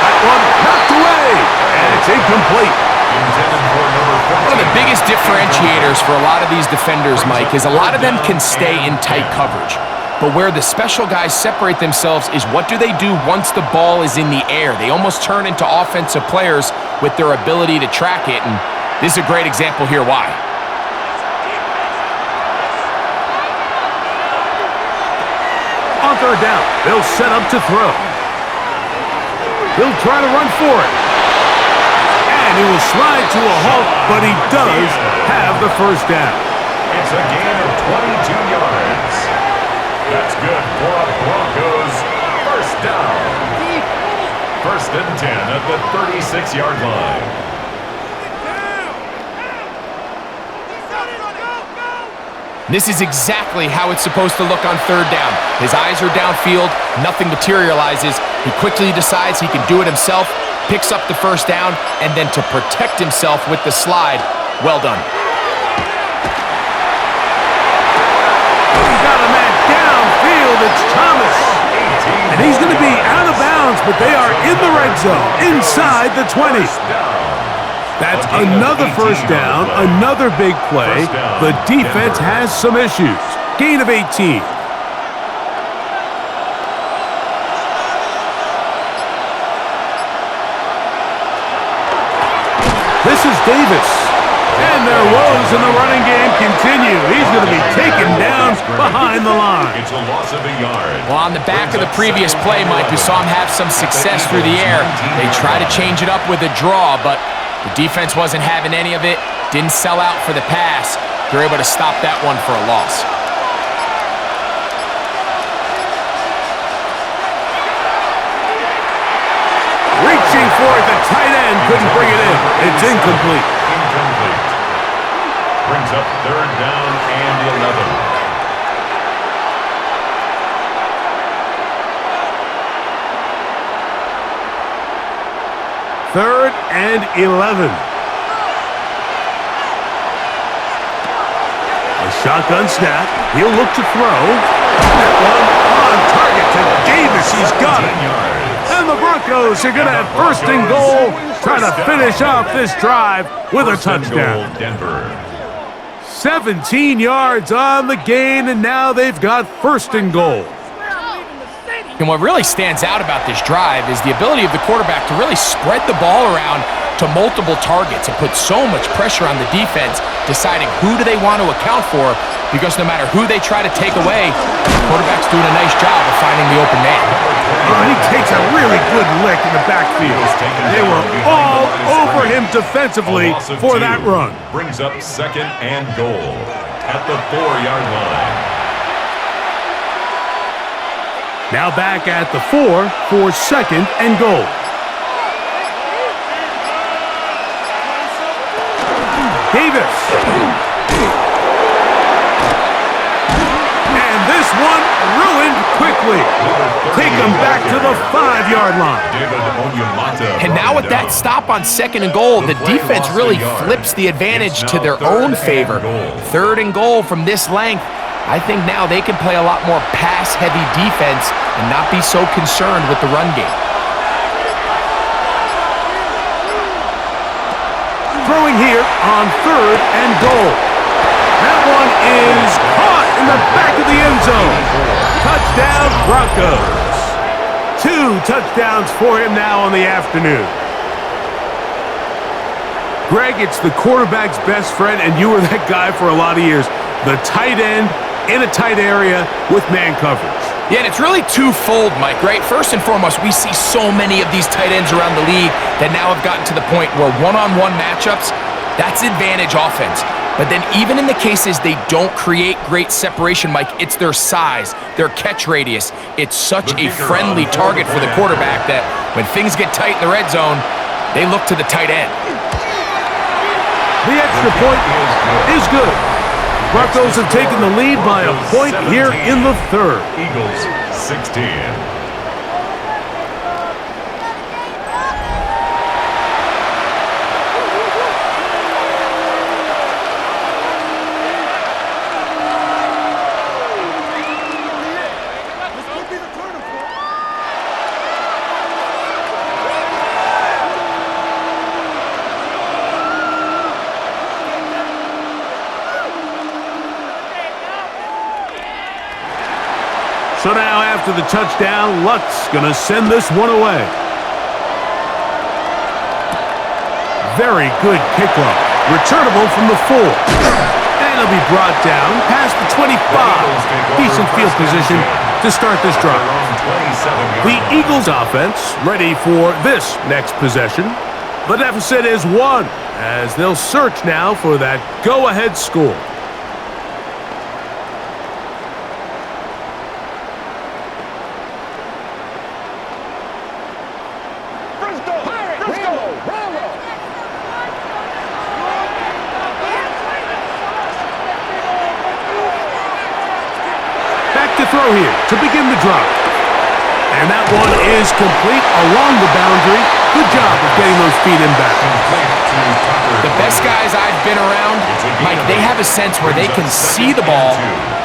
That one knocked away, and it's incomplete. One of the biggest differentiators for a lot of these defenders, Mike, is a lot of them can stay in tight coverage. But where the special guys separate themselves is what do they do once the ball is in the air? They almost turn into offensive players with their ability to track it, and this is a great example here why. On 3rd down, they'll set up to throw. He'll try to run for it. And he will slide to a halt, but he does have the first down. It's a gain of 22 yards. That's good for a Broncos first down. 1st and 10 at the 36-yard line. This is exactly how it's supposed to look on 3rd down. His eyes are downfield, nothing materializes. He quickly decides he can do it himself, picks up the first down, and then to protect himself with the slide, well done. He's got a man downfield, it's Thomas. And he's going to be out of bounds, but they are in the red zone, inside the 20. That's another first down, another big play. The defense has some issues. Gain of 18. This is Davis. And their woes in the running game continue. He's going to be taken down behind the line. It's a loss of a yard. Well, on the back of the previous play, Mike, we saw him have some success through the air. They try to change it up with a draw, but the defense wasn't having any of it. Didn't sell out for the pass. They're able to stop that one for a loss. Reaching for it, the tight end couldn't bring it in. It's incomplete. Incomplete. Brings up 3rd down and 11. Third and 11. A shotgun snap. He'll look to throw. That one on target to Davis. He's got it. And the Broncos are going to have 1st and goal, trying to finish off this drive with a touchdown. Denver. 17 yards on the gain, and now they've got 1st and goal. And what really stands out about this drive is the ability of the quarterback to really spread the ball around to multiple targets and put so much pressure on the defense, deciding who do they want to account for, because no matter who they try to take away, the quarterback's doing a nice job of finding the open man. And he takes a really good lick in the backfield. They were all over him defensively for that run. Brings up 2nd and goal at the 4-yard line. Now back at the 4 for second and goal. Davis. And this one ruined quickly. Take them back to the 5-yard line. And now with that stop on second and goal, the defense really flips the advantage to their own favor. Third and goal from this length. I think now they can play a lot more pass-heavy defense and not be so concerned with the run game. Throwing here on third and goal. That one is caught in the back of the end zone. Touchdown, Broncos. 2 touchdowns for him now on the afternoon. Greg, it's the quarterback's best friend, and you were that guy for a lot of years. The tight end in a tight area with man coverage. Yeah, and it's really twofold, Mike, right? First and foremost, we see so many of these tight ends around the league that now have gotten to the point where one-on-one matchups, that's advantage offense. But then even in the cases they don't create great separation, Mike, it's their size, their catch radius. It's such a friendly target for the quarterback that when things get tight in the red zone, they look to the tight end. The extra point is good. Broncos have taken the lead by a point here in the third. Eagles 16. So now after the touchdown, Luck's going to send this one away. Very good kickoff. Returnable from the 4. And it'll be brought down past the 25. Decent field position to start this drive. The Eagles offense ready for this next possession. The deficit is 1 as they'll search now for that go-ahead score. Throw here to begin the drive. And that one is complete along the boundary. Good job of getting those feet in back. The best guys I've been around, Mike, they have a sense where they can see the ball,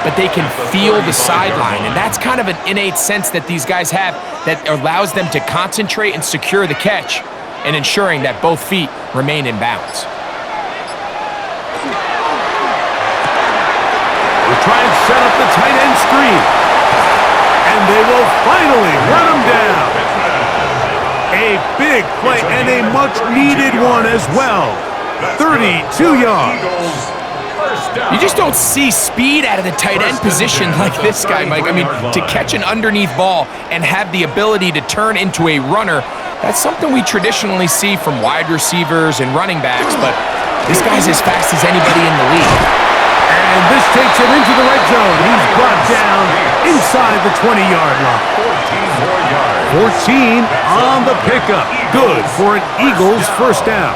but they can feel the sideline. And that's kind of an innate sense that these guys have that allows them to concentrate and secure the catch and ensuring that both feet remain in bounds. Try and set up the tight end screen. And they will finally run him down. A big play and a much-needed one as well. 32 yards. You just don't see speed out of the tight end position like this guy, Mike. I mean, to catch an underneath ball and have the ability to turn into a runner, that's something we traditionally see from wide receivers and running backs, but this guy's as fast as anybody in the league. And this takes him into the red zone. He's brought down inside the 20-yard line. 14 more yards. 14 on the pickup. Good for an Eagles first down.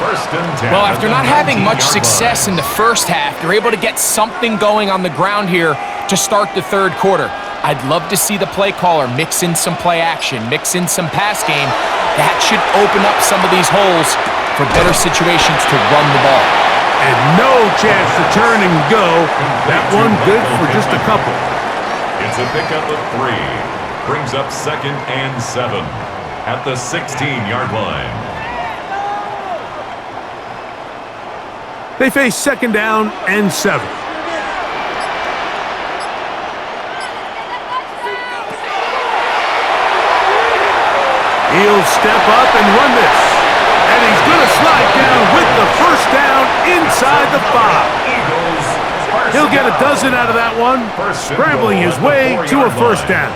First and 10. Well, after not having much success in the first half, they're able to get something going on the ground here to start the third quarter. I'd love to see the play caller mix in some play action, mix in some pass game. That should open up some of these holes for better situations to run the ball. And no chance to turn and go. That one good for just a couple. It's a pickup of 3. Brings up second and 7 at the 16-yard line. They face second down and 7. He'll step up and run this. And he's going to slide down with the first down inside the 5. He'll get a dozen out of that one, scrambling his way to a first down.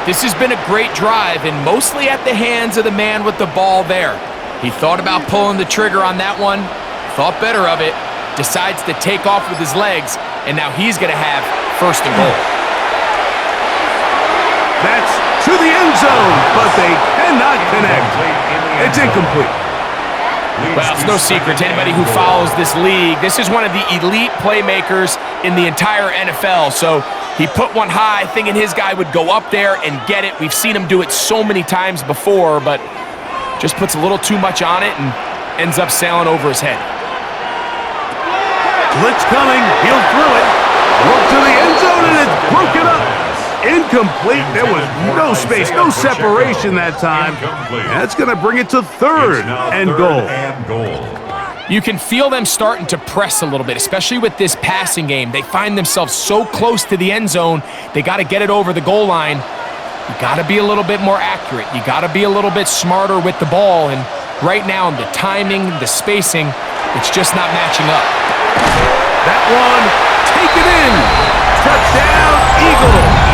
This has been a great drive, and mostly at the hands of the man with the ball there. He thought about pulling the trigger on that one, thought better of it, decides to take off with his legs, and now he's going to have first and goal. zone, but they cannot connect. It's incomplete. Well, it's no secret to anybody who follows this league. This is one of the elite playmakers in the entire NFL. So he put one high, thinking his guy would go up there and get it. We've seen him do it so many times before, but just puts a little too much on it and ends up sailing over his head. Blitz coming. He'll throw it. Look to the end zone, and it's broken up. Incomplete. There was no space, no separation that time. That's going to bring it to third and goal. You can feel them starting to press a little bit, especially with this passing game. They find themselves so close to the end zone, they got to get it over the goal line. You got to be a little bit more accurate. You got to be a little bit smarter with the ball. And right now, the timing, the spacing, it's just not matching up. That one, take it in. Touchdown, Eagles.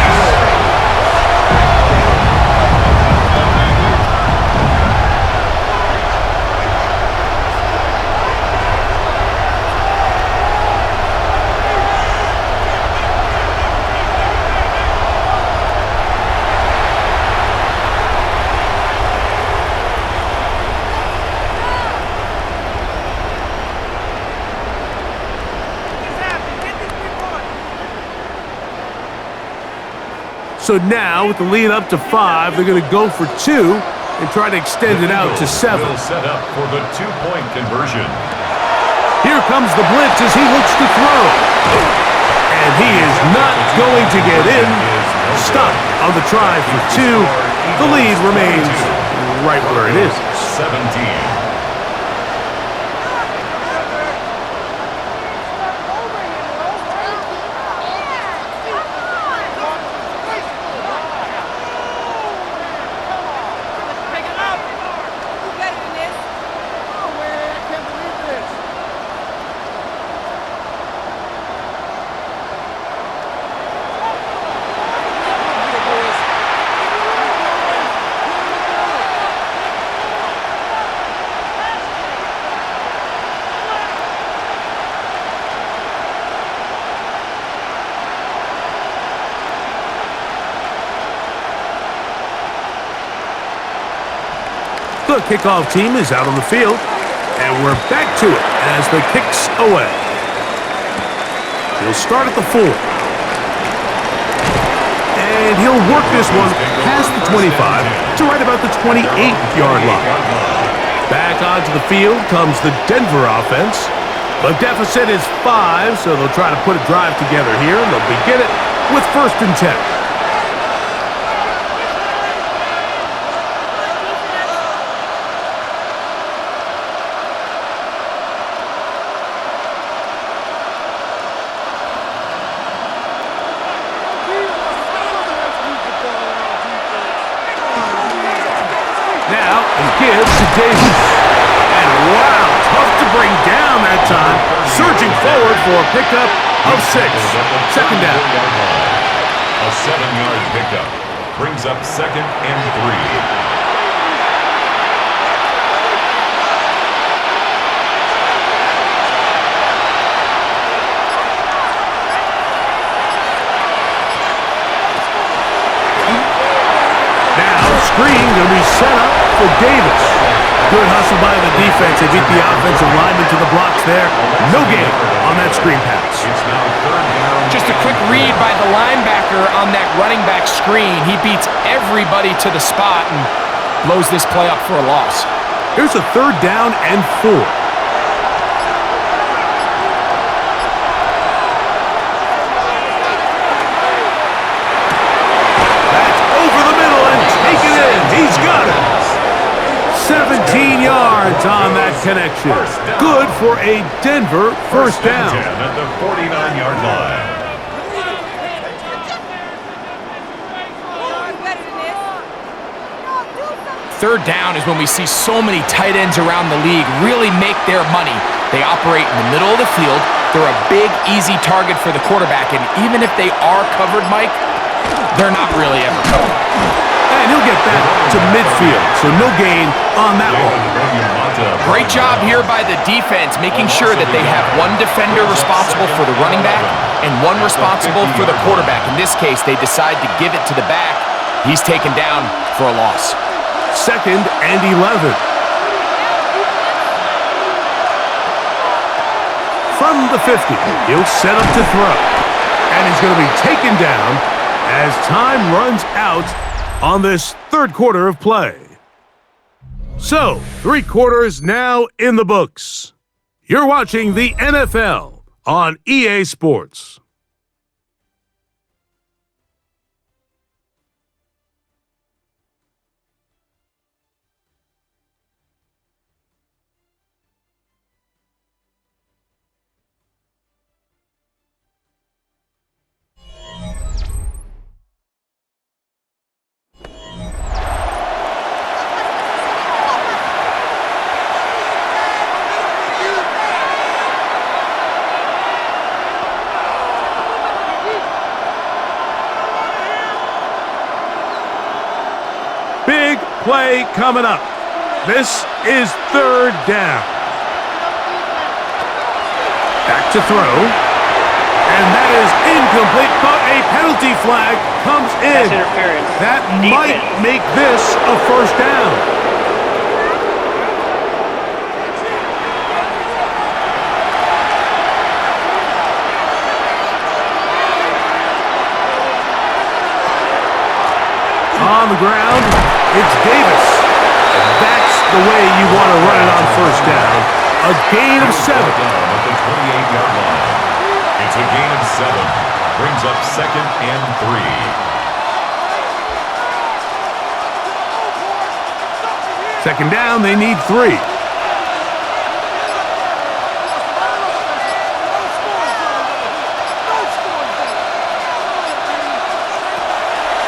So now, with the lead up to 5, they're going to go for 2 and try to extend it out to 7. Set up for the 2-point conversion. Here comes the blitz as he looks to throw. And he is not going to get in. Stop on the try for 2. The lead remains right where it is. 17. The kickoff team is out on the field, and we're back to it as the kick's away. He'll start at the 4. And he'll work this one past the 25 to right about the 28-yard line. Back onto the field comes the Denver offense. The deficit is 5, so they'll try to put a drive together here, and they'll begin it with 1st and 10. Now, he gives to Davis. And wow, tough to bring down that time. Surging forward for a pickup of 6. 2nd down. A 7-yard pickup brings up 2nd and 3. Screen going to be set up for Davis. Good hustle by the defense. They beat the offensive lineman to the blocks there. No gain on that screen pass. Just a quick read by the linebacker on that running back screen. He beats everybody to the spot and blows this play up for a loss. Here's a 3rd down and 4. He's got it. 17 yards on that connection. Good for a Denver 1st down. At the 49-yard line. Third down is when we see so many tight ends around the league really make their money. They operate in the middle of the field. They're a big, easy target for the quarterback. And even if they are covered, Mike, they're not really ever covered. And he'll get back to midfield, so no gain on that one. Great job here by the defense, making sure that they have one defender responsible for the running back and one responsible for the quarterback. In this case, they decide to give it to the back. He's taken down for a loss. 2nd and 11. From the 50, he'll set up to throw. And he's going to be taken down as time runs out on this third quarter of play. So, 3 quarters now in the books. You're watching the NFL on EA Sports. Big play coming up. This is 3rd down. Back to throw. And that is incomplete, but a penalty flag comes in. Pass interference. That Defense. might make this a 1st down. On the ground, it's Davis. That's the way you want to run it on 1st down. A gain of 7. Down at the 28-yard line. It's a gain of 7. Brings up 2nd and 3. 2nd down, they need 3.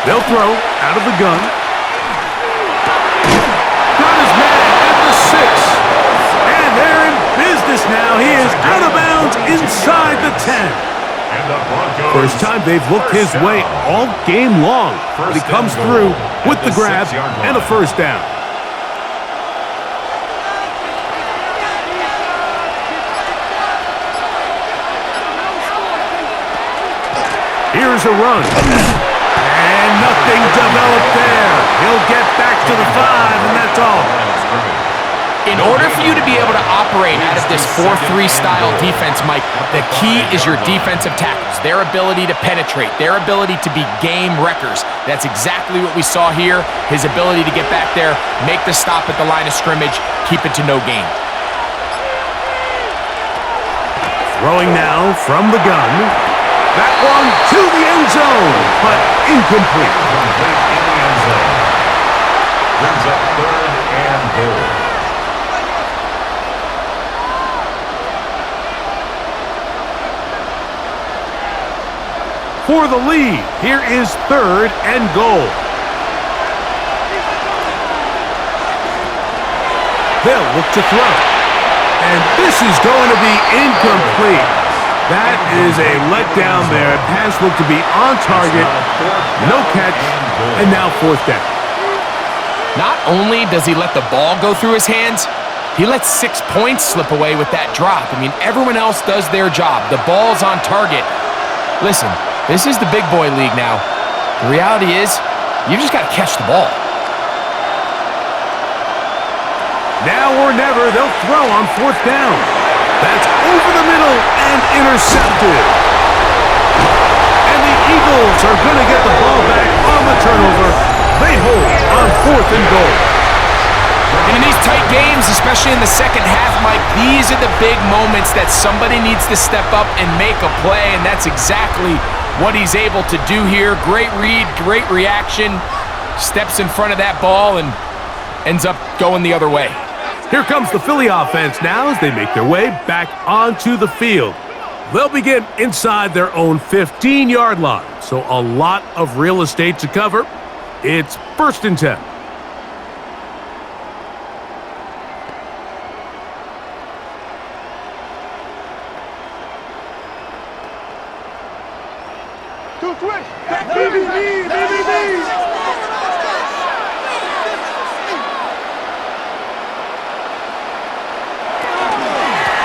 They'll throw out of the gun. Got his man at the 6. And they're in business now. He is out of bounds inside the 10. And the Broncos. First time they've looked his way all game long. But he comes through with the grab and a 1st down. Here's a run. And nothing developed there. He'll get back to the 5, and that's all. In order for you to be able to operate out of this 4-3 style defense, Mike, the key is your defensive tackles, their ability to penetrate, their ability to be game wreckers. That's exactly what we saw here, his ability to get back there, make the stop at the line of scrimmage, keep it to no gain. Throwing now from the gun. That one to the end zone, but incomplete. Complete in the end zone. Brings up 3rd and goal. For the lead, here is 3rd and goal. They'll look to throw. And this is going to be incomplete. That is a letdown there. Pass looked to be on target. No catch. And now 4th down. Not only does he let the ball go through his hands, he lets 6 points slip away with that drop. I mean, everyone else does their job. The ball's on target. Listen, this is the big boy league now. The reality is, you just got to catch the ball. Now or never, they'll throw on 4th down. That's over the middle and intercepted. And the Eagles are going to get the ball back on the turnover. They hold on 4th and goal. And in these tight games, especially in the second half, Mike, these are the big moments that somebody needs to step up and make a play, and that's exactly what he's able to do here. Great read, great reaction, steps in front of that ball and ends up going the other way. Here comes the Philly offense now as they make their way back onto the field. They'll begin inside their own 15-yard line, so a lot of real estate to cover. It's 1st and 10.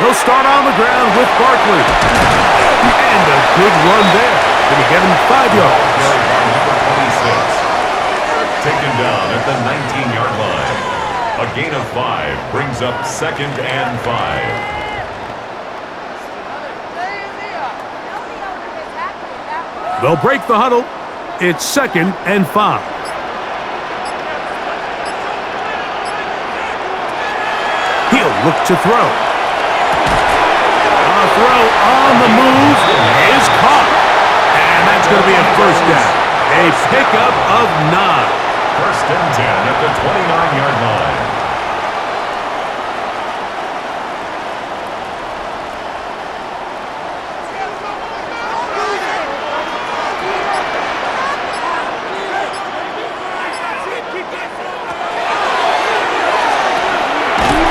He'll start on the ground with Barkley. And a good run there. Going to get him 5 yards. Number 26. Taken down at the 19-yard line. A gain of 5 brings up 2nd and 5. They'll break the huddle. It's 2nd and 5. He'll look to throw. A throw on the move is caught. And that's going to be a first down. A pickup of 9. 1st and 10 at the 29-yard line.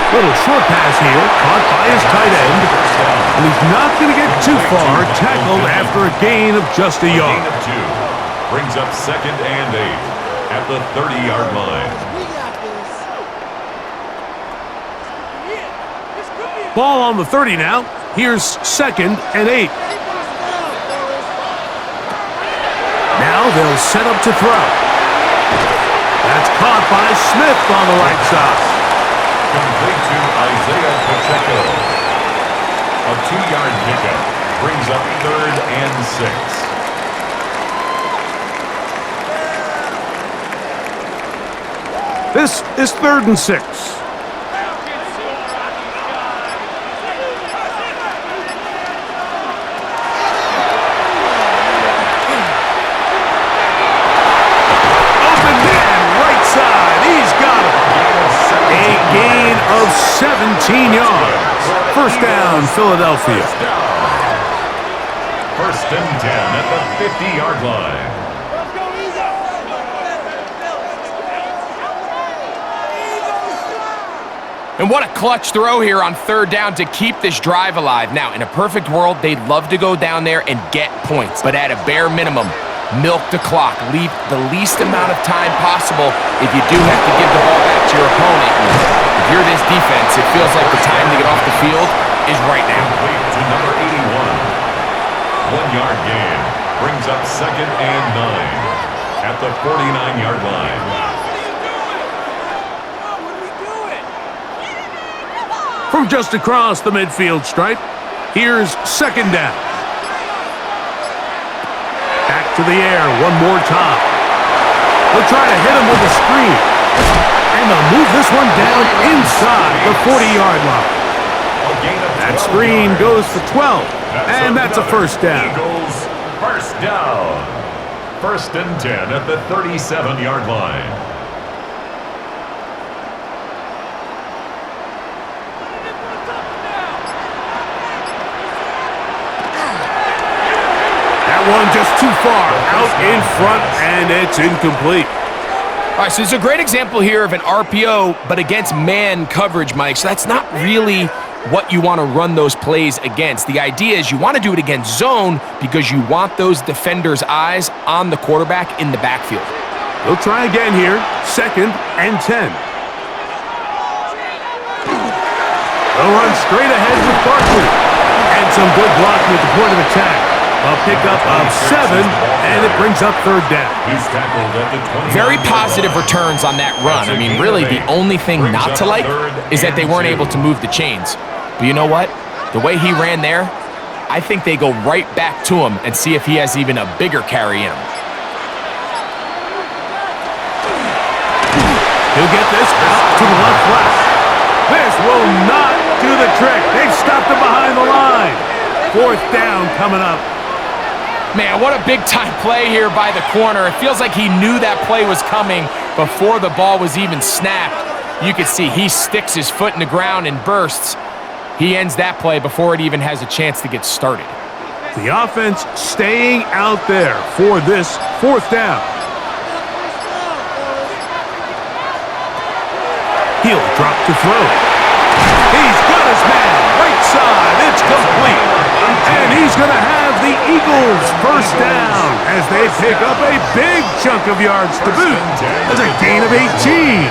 Little short pass here, caught by his tight end. And he's not going to get too far, tackled after a gain of just a yard. Gain of 2 brings up 2nd and 8 at the 30-yard line. Ball on the 30 now. Here's 2nd and 8. Now they'll set up to throw. That's caught by Smith on the right side. Complete to Isaiah Pacheco. A 2-yard pickup brings up 3rd and 6. This is 3rd and 6. Open man, right side. He's got it. A gain of 17 yards. First down, Philadelphia. 1st and 10 at the 50-yard line. And what a clutch throw here on 3rd down to keep this drive alive. Now, in a perfect world, they'd love to go down there and get points. But at a bare minimum, milk the clock. Leave the least amount of time possible if you do have to give the ball back to your opponent. If you're this defense, it feels like the time to get off the field is right now. Complete to number 81. 1-yard gain brings up 2nd and 9 at the 49-yard line. From just across the midfield stripe, here's 2nd down. Back to the air one more time. They'll try to hit him with a screen. And they'll move this one down inside the 40-yard line. That screen goes for 12. And that's a first down. Eagles, first down. 1st and 10 at the 37-yard line. One just too far out in front, and it's incomplete. All right, so it's a great example here of an RPO, but against man coverage, Mike. So that's not really what you want to run those plays against. The idea is you want to do it against zone because you want those defenders' eyes on the quarterback in the backfield. They'll try again here, 2nd and 10. They'll run straight ahead with Barkley. And some good blocking at the point of attack. A pickup of 7, and it brings up 3rd down. He's tackled at the 20. Very positive returns on that run. I mean, really, the only thing not to like is that they weren't able to move the chains. But you know what? The way he ran there, I think they go right back to him and see if he has even a bigger carry in him. He'll get this out to the left flank. This will not do the trick. They've stopped him behind the line. 4th down coming up. Man, what a big-time play here by the corner. It feels like he knew that play was coming before the ball was even snapped. You can see he sticks his foot in the ground and bursts. He ends that play before it even has a chance to get started. The offense staying out there for this 4th down. He'll drop to throw. He's got his man. Right side. It's complete. And he's going to have the Eagles first down as they pick up a big chunk of yards to boot. That's a gain of 18.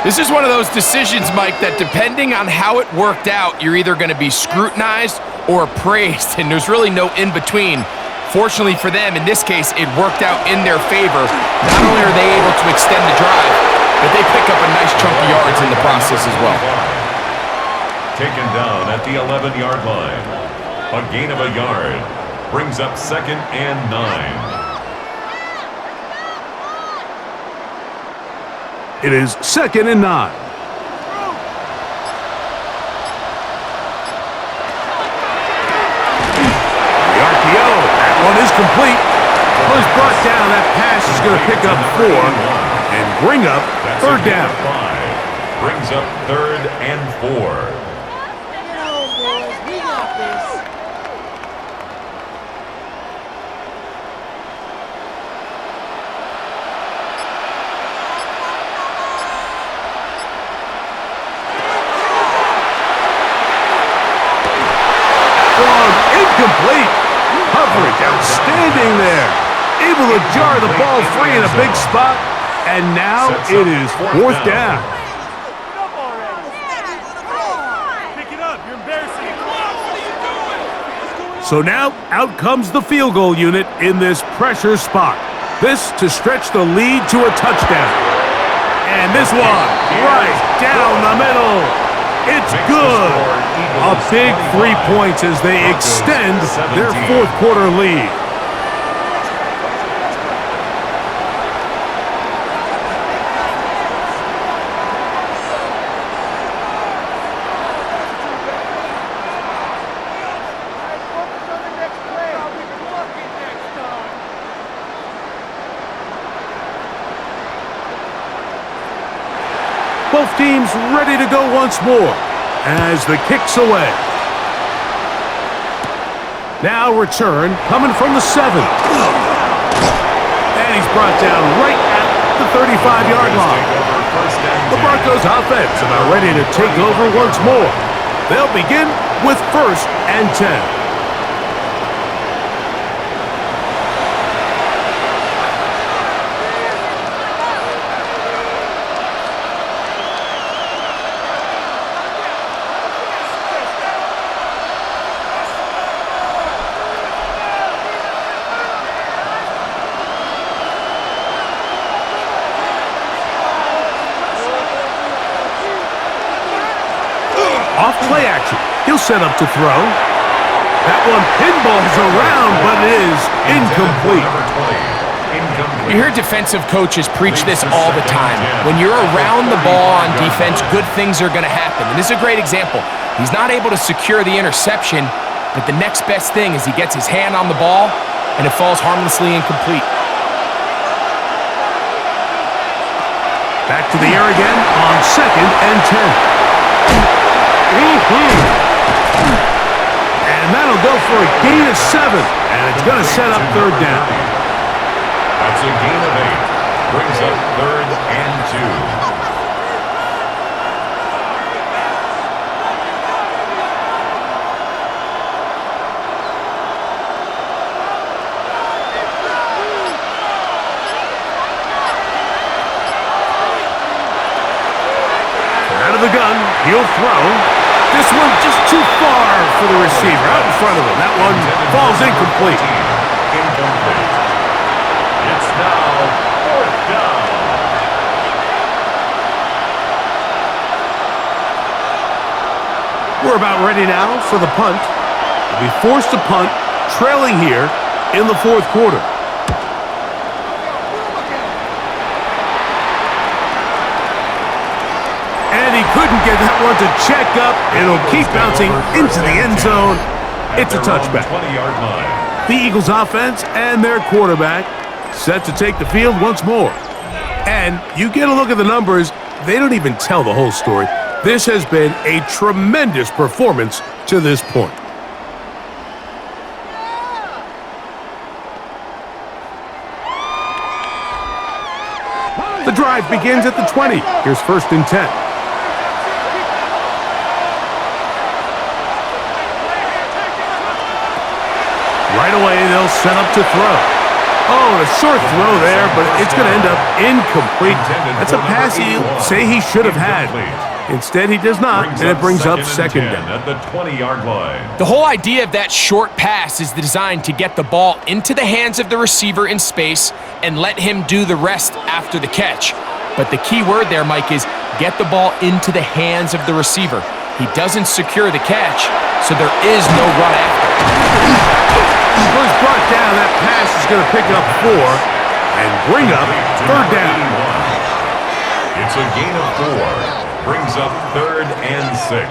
This is one of those decisions, Mike, that depending on how it worked out, you're either going to be scrutinized or praised, and there's really no in-between. Fortunately for them, in this case, it worked out in their favor. Not only are they able to extend the drive, but they pick up a nice chunk of yards in the process as well. Taken down at the 11-yard line. A gain of a yard brings up 2nd and 9. It is 2nd and 9. The RPO, that one is complete. Was brought down. That pass is going to pick up 4 and bring up 3rd down. 5 brings up 3rd and 4. Incomplete. Coverage outstanding there. Able to jar the ball free in a big spot. And now it is 4th down. Pick it up. You're embarrassing. So now out comes the field goal unit in this pressure spot. This to stretch the lead to a touchdown. And this one right down the middle. It's good. A big 3 points as they extend their 4th quarter lead. Both teams ready to go once more as the kick's away. Now return coming from the 7. And he's brought down right at the 35-yard line. The Broncos offense about ready to take over once more. They'll begin with 1st and 10. Off play action. He'll set up to throw. That one pinballs around, but it is incomplete. You hear defensive coaches preach this all the time. When you're around the ball on defense, good things are going to happen. And this is a great example. He's not able to secure the interception, but the next best thing is he gets his hand on the ball, and it falls harmlessly incomplete. Back to the air again on 2nd and 10. And that'll go for a gain of 7. And it's going to set up 3rd down. That's a gain of 8. Brings up 3rd and 2. Out of the gun, he'll throw. This one just too far for the receiver, out in front of him. That one falls incomplete. Incomplete. It's now 4th down. We're about ready now for the punt. We'll be forced to punt, trailing here in the 4th quarter. And he couldn't get that one to check up. It'll keep bouncing into the end zone. It's a touchback. 20-yard line. The Eagles offense and their quarterback set to take the field once more. And you get a look at the numbers, they don't even tell the whole story. This has been a tremendous performance to this point. The drive begins at the 20. Here's 1st and 10. Right away, they'll set up to throw. Oh, a short throw there, but it's going to end up incomplete. That's a pass he'll say he should have had. Instead, he does not, and it brings up second down. At the 20-yard line. The whole idea of that short pass is designed to get the ball into the hands of the receiver in space and let him do the rest after the catch. But the key word there, Mike, is get the ball into the hands of the receiver. He doesn't secure the catch, so there is no run after. First brought down, that pass is going to pick up 4 and bring up third down. It's a gain of 4. Brings up 3rd and 6.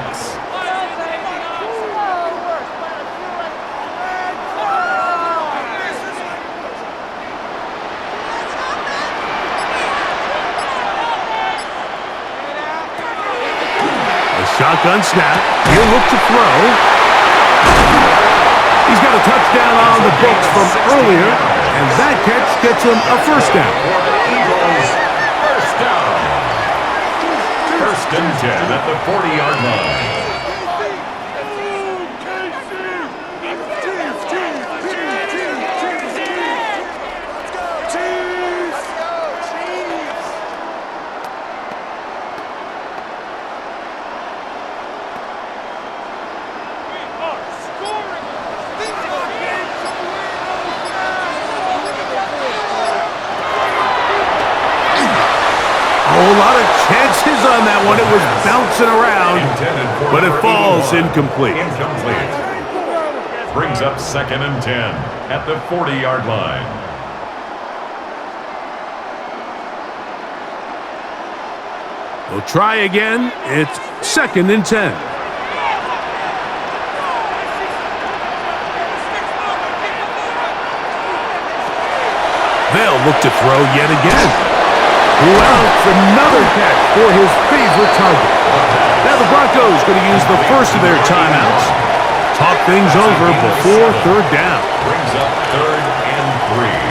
Shotgun snap. He'll look to throw. He's got a touchdown on the books from earlier, and that catch gets him a first down. First down. 1st and 10 at the 40-yard line. A whole lot of chances on that one. It was bouncing around, but it falls incomplete. Brings up 2nd and 10 at the 40-yard line. We'll try again. It's 2nd and 10. They'll look to throw yet again. Well, it's another catch for his favorite target. Now the Broncos going to use the first of their timeouts. Talk things over before third down. Brings up 3rd and 3.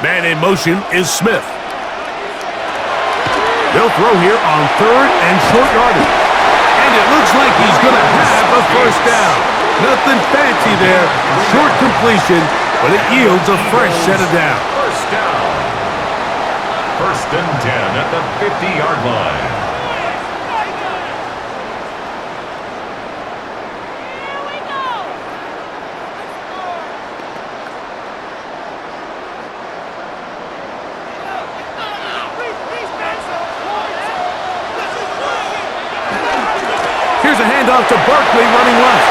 Man in motion is Smith. They'll throw here on 3rd and short yardage. And it looks like he's going to have a first down. Nothing fancy there. Short completion, but it yields a fresh set of downs. First down. 1st and 10 at the 50-yard line. Here's a handoff to Barkley running left.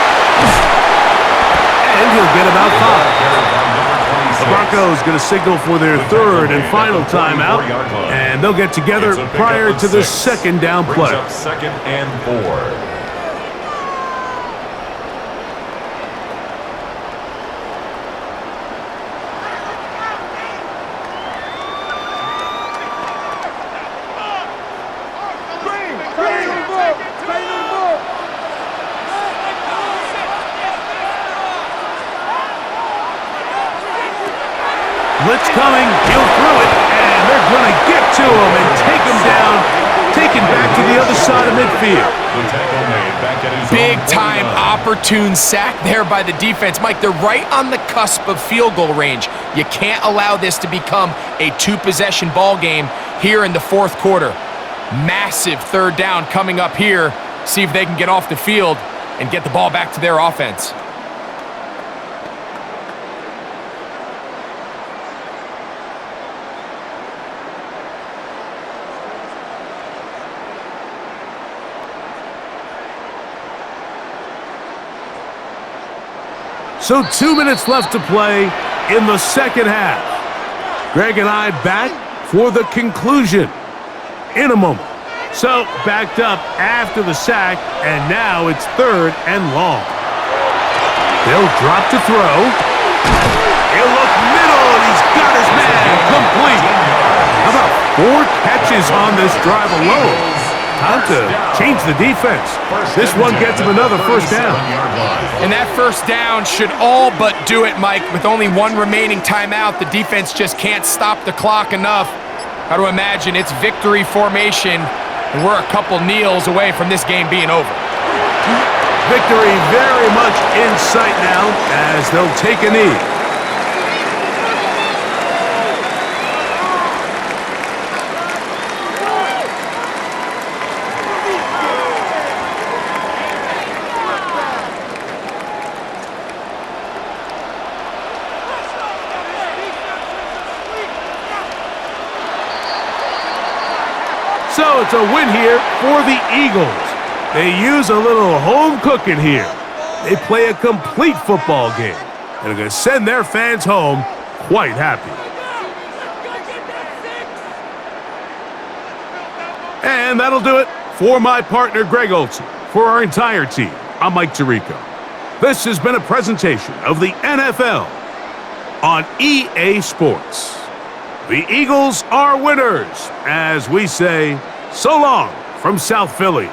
And he'll get about 5. The Broncos going to signal for their 3rd and final timeout, and they'll get together prior to the 2nd down play. 2nd and 4. Blitz coming, he'll throw it, and they're going to get to him and take him down, taken back to the other side of midfield. Big-time opportune sack there by the defense. Mike, they're right on the cusp of field goal range. You can't allow this to become a 2-possession ball game here in the 4th quarter. Massive 3rd down coming up here. See if they can get off the field and get the ball back to their offense. So 2 minutes left to play in the 2nd half. Greg and I back for the conclusion in a moment. So backed up after the sack, and now it's 3rd and long. They'll drop to throw. He'll look middle, and he's got his man complete. How about 4 catches on this drive alone? Time to change the defense. This one gets him another first down. And that first down should all but do it, Mike. With only one remaining timeout, the defense just can't stop the clock enough. Got to imagine it's victory formation, and we're a couple kneels away from this game being over. Victory very much in sight now as they'll take a knee. So it's a win here for the Eagles. They use a little home cooking here. They play a complete football game and are going to send their fans home quite happy. And that'll do it for my partner, Greg Olson. For our entire team, I'm Mike Tirico. This has been a presentation of the NFL on EA Sports. The Eagles are winners, as we say, so long from South Philly.